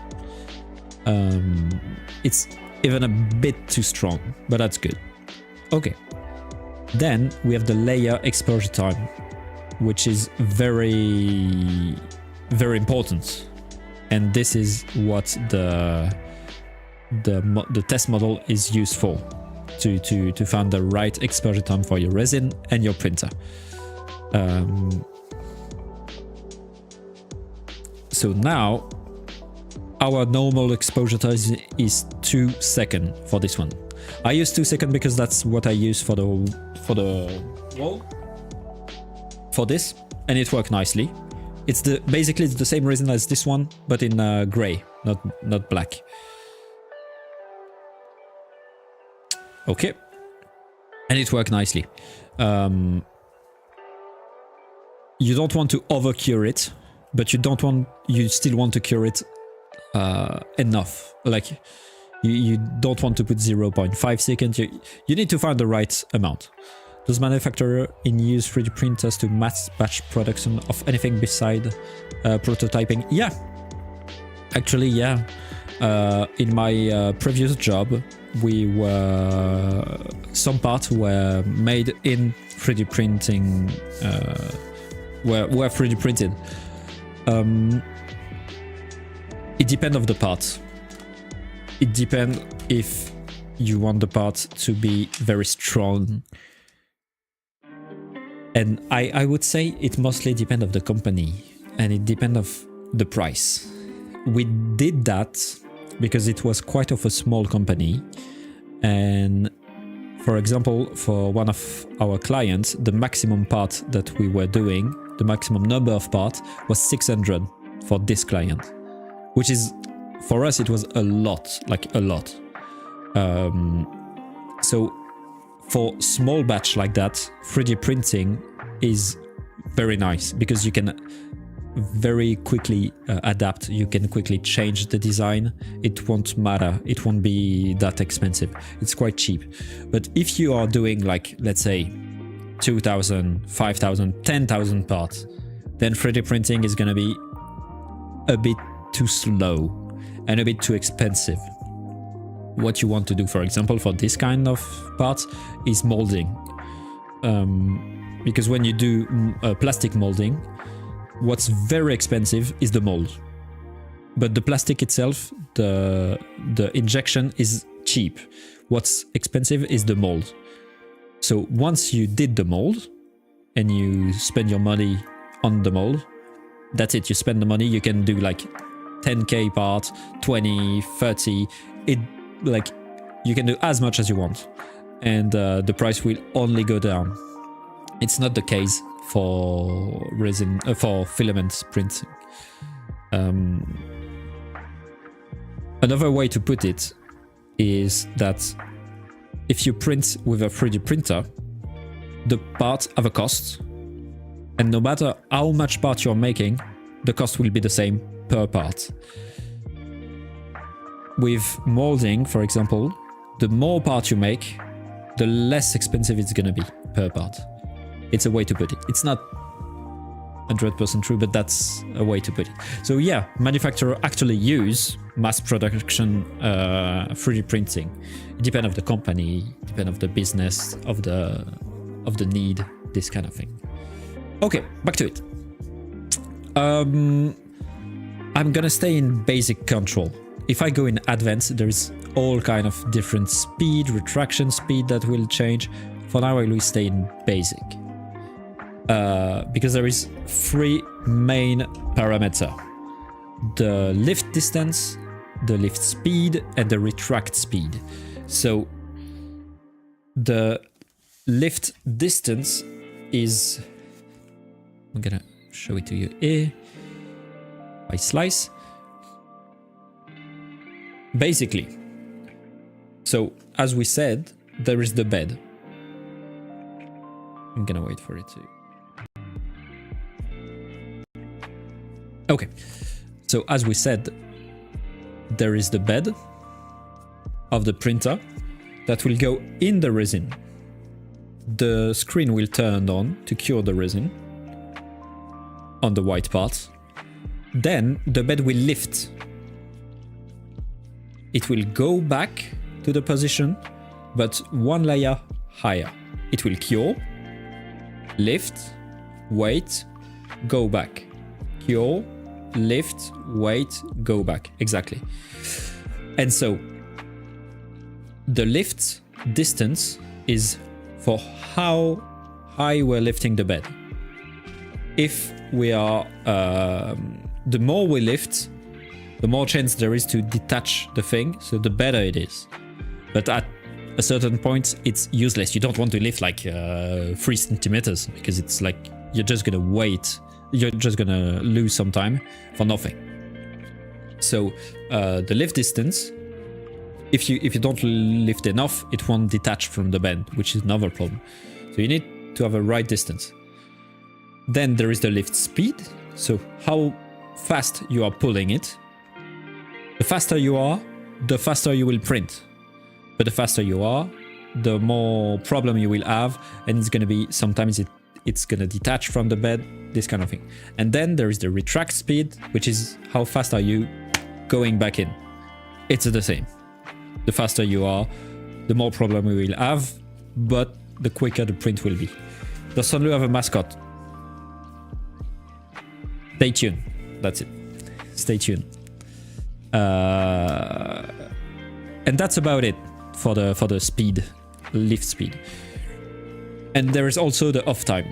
It's even a bit too strong, but that's good. Okay, then we have the layer exposure time, which is very, very important, and this is what the test model is used for, to find the right exposure time for your resin and your printer. So now our normal exposure time is 2 seconds for this one. I use 2 seconds because that's what I use for the wall for this, and it worked nicely. It's basically the same resin as this one, but in gray, not black. Okay, and it worked nicely. You don't want to over cure it, but you still want to cure it enough. Like you don't want to put 0.5 seconds. You need to find the right amount. Does manufacturer use 3D printers to mass batch production of anything beside prototyping? Yeah, actually, yeah. In my previous job, some parts were made in 3D printing, were 3D printed. It depends on the part. It depends if you want the part to be very strong. And I would say it mostly depends on the company, and it depends on the price. We did that because it was quite of a small company, and for example, for one of our clients, the maximum part that we were doing, the maximum number of parts was 600 for this client, which is, for us, it was a lot, like a lot. So for small batch like that, 3D printing is very nice because you can very quickly adapt, you can quickly change the design. It won't matter, it won't be that expensive, it's quite cheap. But if you are doing, like, let's say 2,000, 5,000, 10,000 parts, then 3D printing is gonna be a bit too slow and a bit too expensive. What you want to do, for example, for this kind of parts is molding. Because when you do plastic molding, what's very expensive is the mold. But the plastic itself, the injection is cheap. What's expensive is the mold. So once you did the mold and you spend your money on the mold, that's it, you spend the money, you can do like 10k part, 20, 30, like you can do as much as you want, and the price will only go down. It's not the case for resin, for filament printing. Another way to put it is that if you print with a 3D printer, the parts have a cost, and no matter how much part you're making, the cost will be the same per part. With molding, for example, the more part you make, the less expensive it's gonna be per part. It's a way to put it. It's not 100% true, but that's a way to put it. So yeah, manufacturers actually use mass production 3D printing. It depends on the company, depends on the business, of the need, this kind of thing. Okay, back to it. I'm gonna stay in basic control. If I go in advanced, there's all kind of different speed, retraction speed that will change. For now, I will stay in basic. because there is 3 main parameters: the lift distance, the lift speed, and the retract speed. So the lift distance is, I'm gonna show it to you here by slice. Basically, so as we said, there is the bed. I'm gonna wait for it to... Okay, so as we said, there is the bed of the printer that will go in the resin. The screen will turn on to cure the resin on the white part. Then the bed will lift. It will go back to the position, but 1 layer higher. It will cure, lift, wait, go back. Cure, lift, wait, go back. Exactly. And so the lift distance is for how high we're lifting the bed. If we are, the more we lift, the more chance there is to detach the thing, so the better it is. But at a certain point, it's useless. You don't want to lift like 3 centimeters, because it's like you're just gonna wait. You're just gonna lose some time for nothing. So the lift distance, if you don't lift enough, it won't detach from the bed, which is another problem. So you need to have a right distance. Then there is the lift speed, so how fast you are pulling it. The faster you are, the faster you will print. But the faster you are, the more problem you will have, and it's gonna be, sometimes it's gonna detach from the bed, this kind of thing. And then there is the retract speed, which is how fast are you going back in. It's the same. The faster you are, the more problem we will have, but the quicker the print will be. Does Sunlu have a mascot? Stay tuned. That's it. Stay tuned. And that's about it for the speed, lift speed. And there is also the off time.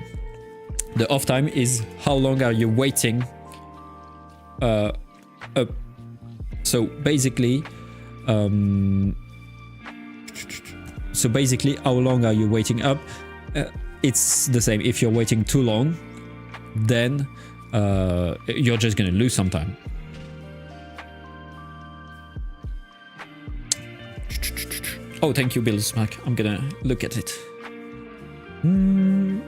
The off time is how long are you waiting up. So basically, how long are you waiting up? It's the same. If you're waiting too long, then you're just gonna lose some time. Oh, thank you, Bill Smack. I'm gonna look at it. And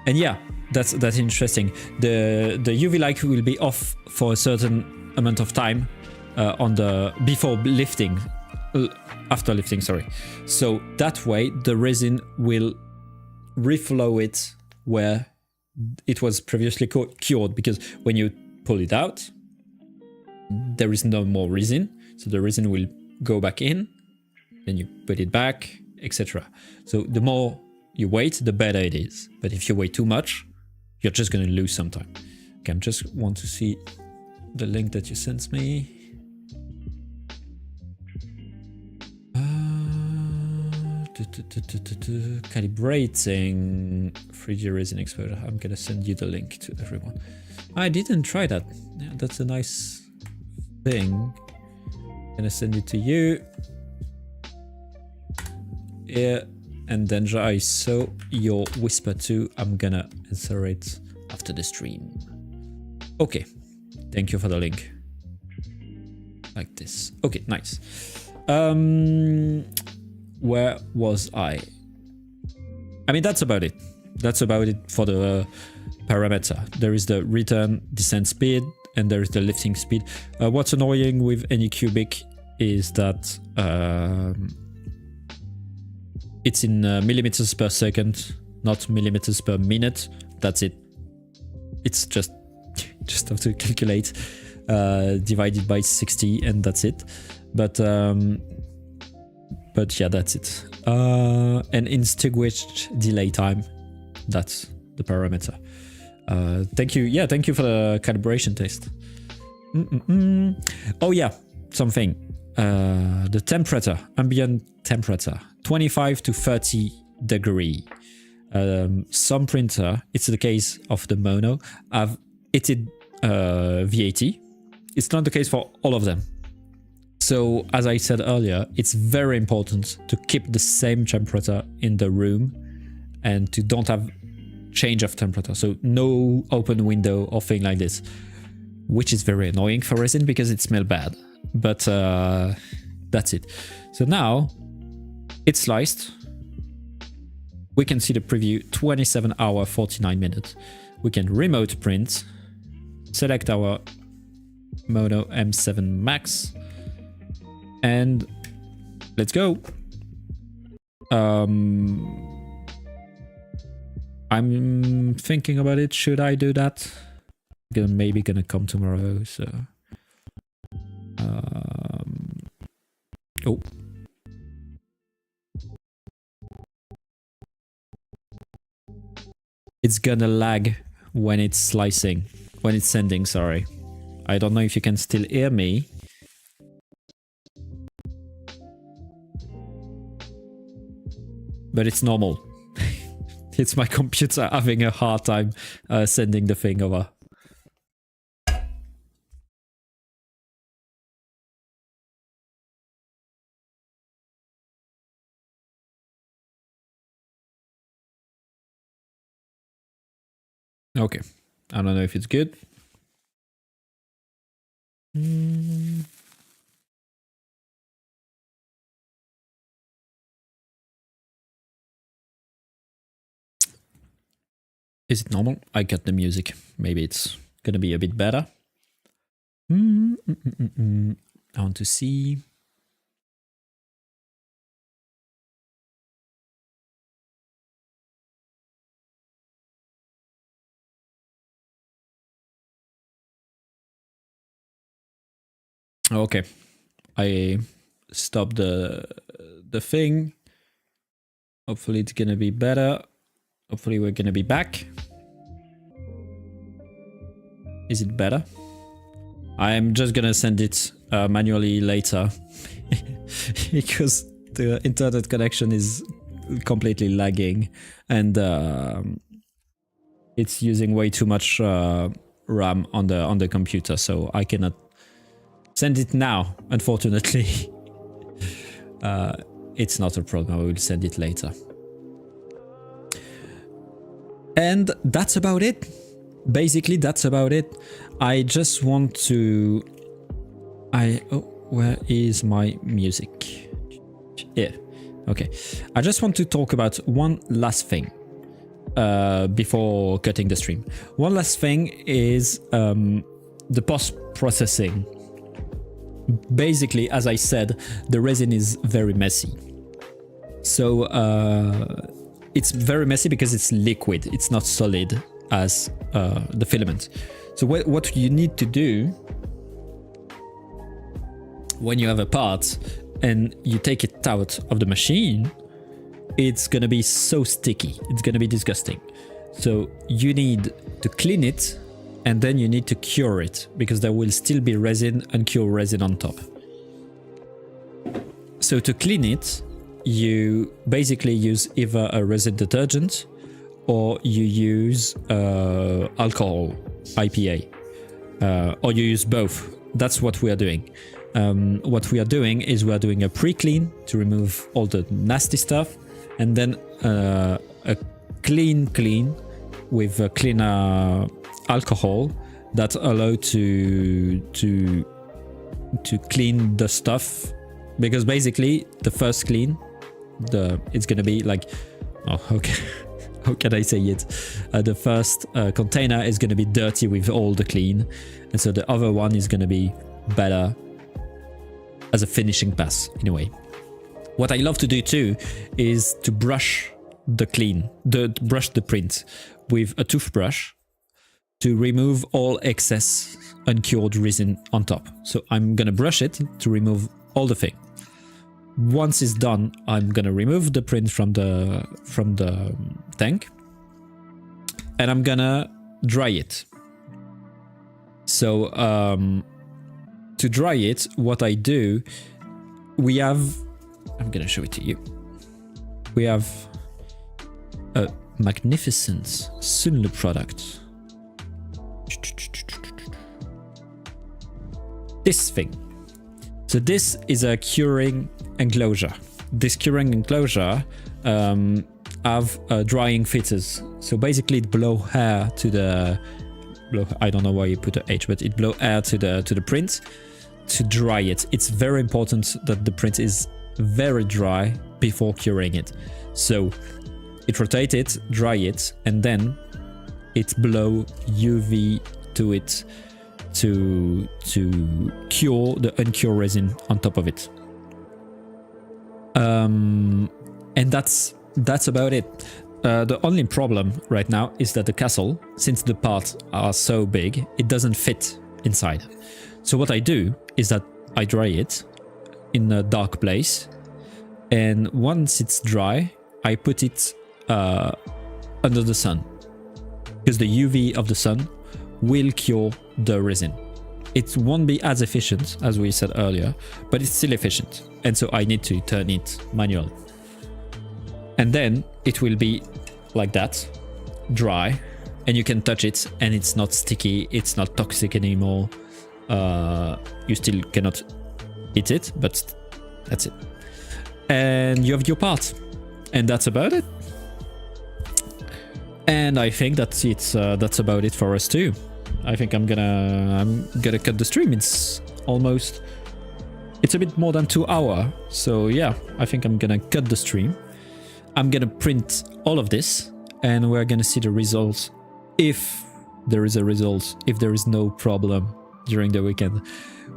yeah, that's interesting. The UV light will be off for a certain amount of time on the before lifting, after lifting. Sorry. So that way the resin will reflow it where it was previously cured, because when you pull it out, there is no more resin, so the resin will go back in, then you put it back, etc. So the more you wait, the better it is. But if you wait too much, you're just going to lose some time. Okay, I just want to see the link that you sent me. Calibrating 3D resin exposure. I'm going to send you the link to everyone. I didn't try that. Yeah, that's a nice thing. I'm gonna send it to you. Yeah, and Danger, I saw your whisper too. I'm gonna answer it after the stream. Okay, thank you for the link. Like this. Okay, nice. Where was I? I mean, that's about it. That's about it for the parameter. There is the return descent speed, and there is the lifting speed. What's annoying with any cubic is that it's in millimeters per second, not millimeters per minute. That's it. It's just have to calculate, divided by 60, and that's it. But yeah, that's it. And extinguished delay time. That's the parameter. Thank you. Yeah, thank you for the calibration test. Oh yeah, something. The temperature, ambient temperature, 25 to 30 degree. Some printer, it's the case of the mono, have heated VAT. It's not the case for all of them. So as I said earlier, it's very important to keep the same temperature in the room and to don't have change of temperature. So no open window or thing like this, which is very annoying for resin because it smells bad. But that's it. So now it's sliced. We can see the preview 27 hour 49 minutes. We can remote print, select our Mono M7 Max, and let's go. I'm thinking about it. Should I do that? Maybe gonna come tomorrow. So, oh. It's gonna lag when it's slicing, when it's sending, sorry. I don't know if you can still hear me. But it's normal. It's my computer having a hard time sending the thing over. Okay, I don't know if it's good. Is it normal? I got the music. Maybe it's gonna be a bit better. I want to see. Okay, I stopped the thing. Hopefully it's gonna be better. Hopefully we're gonna be back. Is it better? I'm just gonna send it manually later because the internet connection is completely lagging and it's using way too much RAM on the computer, so I cannot send it now, unfortunately. It's not a problem, I will send it later. And that's about it. Basically, that's about it. I just want to... Oh, where is my music? Yeah, okay. I just want to talk about one last thing before cutting the stream. One last thing is the post-processing. Basically, as I said, the resin is very messy. So it's very messy because it's liquid. It's not solid as the filament. So what you need to do when you have a part and you take it out of the machine, it's gonna be so sticky. It's gonna be disgusting. So you need to clean it and then you need to cure it because there will still be resin, uncured resin on top. So to clean it, you basically use either a resin detergent or you use alcohol, IPA, or you use both. That's what we are doing. What we are doing is we are doing a pre-clean to remove all the nasty stuff, and then a clean with a cleaner alcohol that allow to clean the stuff, because basically the first clean, it's gonna be like, oh, okay. How can I say it? The first container is going to be dirty with all the clean, and so the other one is going to be better as a finishing pass in a way. What I love to do too is to brush the brush the print with a toothbrush to remove all excess uncured resin on top. So I'm going to brush it to remove all the thing. Once it's done, I'm gonna remove the print from the tank and I'm gonna dry it. So to dry it, what I do, I'm gonna show it to you. We have a magnificent Sunle product. This thing. So this is a curing enclosure. This curing enclosure have drying filters. So basically it blow air to the I don't know why you put a H, but it blow air to the print to dry it. It's very important that the print is very dry before curing it. So it rotate it, dry it, and then it blow UV to it to cure the uncured resin on top of it. And that's about it. The only problem right now is that the castle, since the parts are so big, it doesn't fit inside. So what I do is that I dry it in a dark place, and once it's dry, I put it under the sun, because the UV of the sun will cure the resin. It won't be as efficient as we said earlier, but it's still efficient, and so I need to turn it manually. And then it will be like that, dry, and you can touch it and it's not sticky, it's not toxic anymore. You still cannot eat it, but that's it. And you have your part, and that's about it. And I think that's it. That's about it for us too. I think I'm gonna cut the stream. It's a bit more than 2 hours. So yeah, I think I'm gonna cut the stream. I'm gonna print all of this, and we're gonna see the results. If there is a result, if there is no problem during the weekend,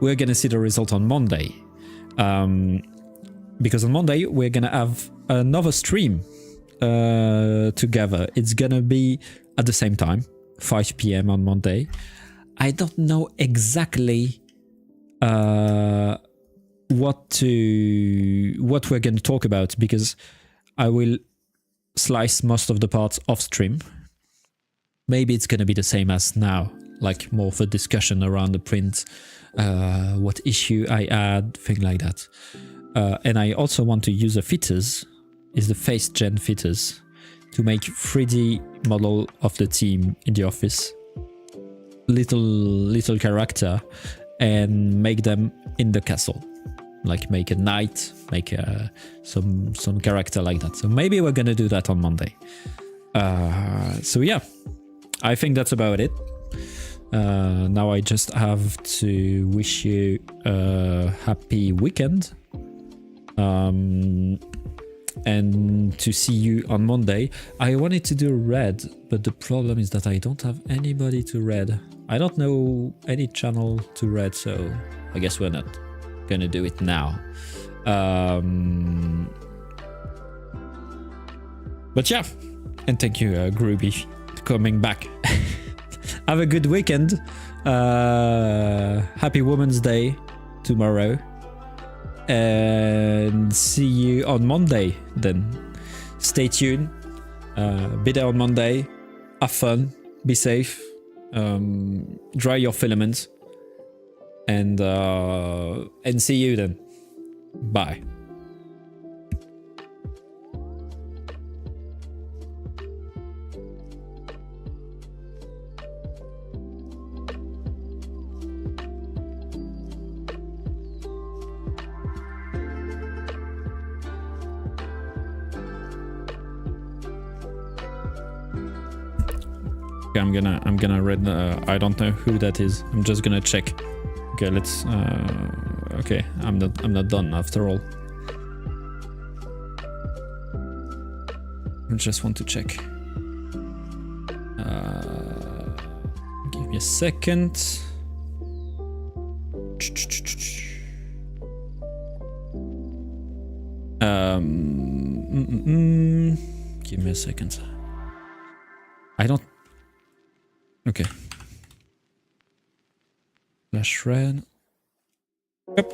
we're gonna see the result on Monday. Because on Monday we're gonna have another stream together. It's gonna be at the same time, 5 p.m. on Monday. I don't know exactly what we're gonna talk about, because I will slice most of the parts off stream. Maybe it's gonna be the same as now, like more for discussion around the print, what issue I add, thing like that. And I also want to use the fitters, is the face gen fitters, to make 3D model of the team in the office, little character, and make them in the castle. Like make a knight, make some character like that. So maybe we're gonna do that on Monday. So yeah, I think that's about it. Now I just have to wish you a happy weekend. And to see you on Monday. I wanted to do red, but the problem is that I don't have anybody to red. I don't know any channel to red, so I guess we're not gonna do it now. But yeah, and thank you, Groovy, for coming back. Have a good weekend. Happy Women's Day tomorrow. And see you on Monday then. Stay tuned. Be there on Monday. Have fun. Be safe. Dry your filaments. And see you then. Bye. I'm gonna read. I don't know who that is. I'm just gonna check. Okay, let's. Okay, I'm not done after all. I just want to check. Give me a second. Give me a second. I don't. Okay. Flash red. Yep.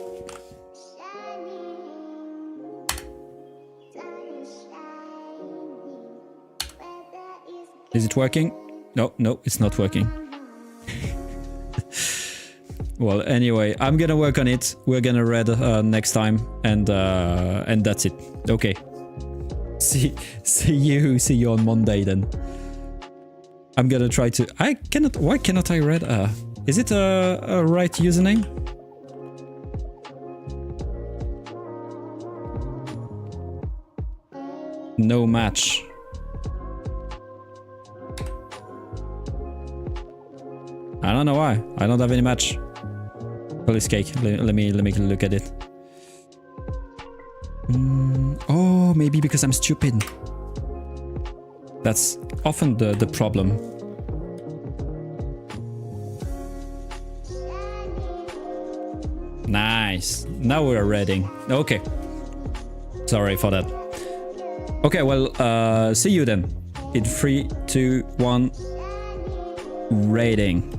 Is it working? No, it's not working. Well, anyway, I'm gonna work on it. We're gonna read next time, and that's it. Okay. See you on Monday then. I'm gonna try to. I cannot. Why cannot I read? Is it a right username? No match. I don't know why. I don't have any match. Police cake. Let me look at it. Oh, maybe because I'm stupid. That's often the problem. Nice. Now we're reading. Okay. Sorry for that. Okay, well, see you then. In 3, 2, 1. Rating.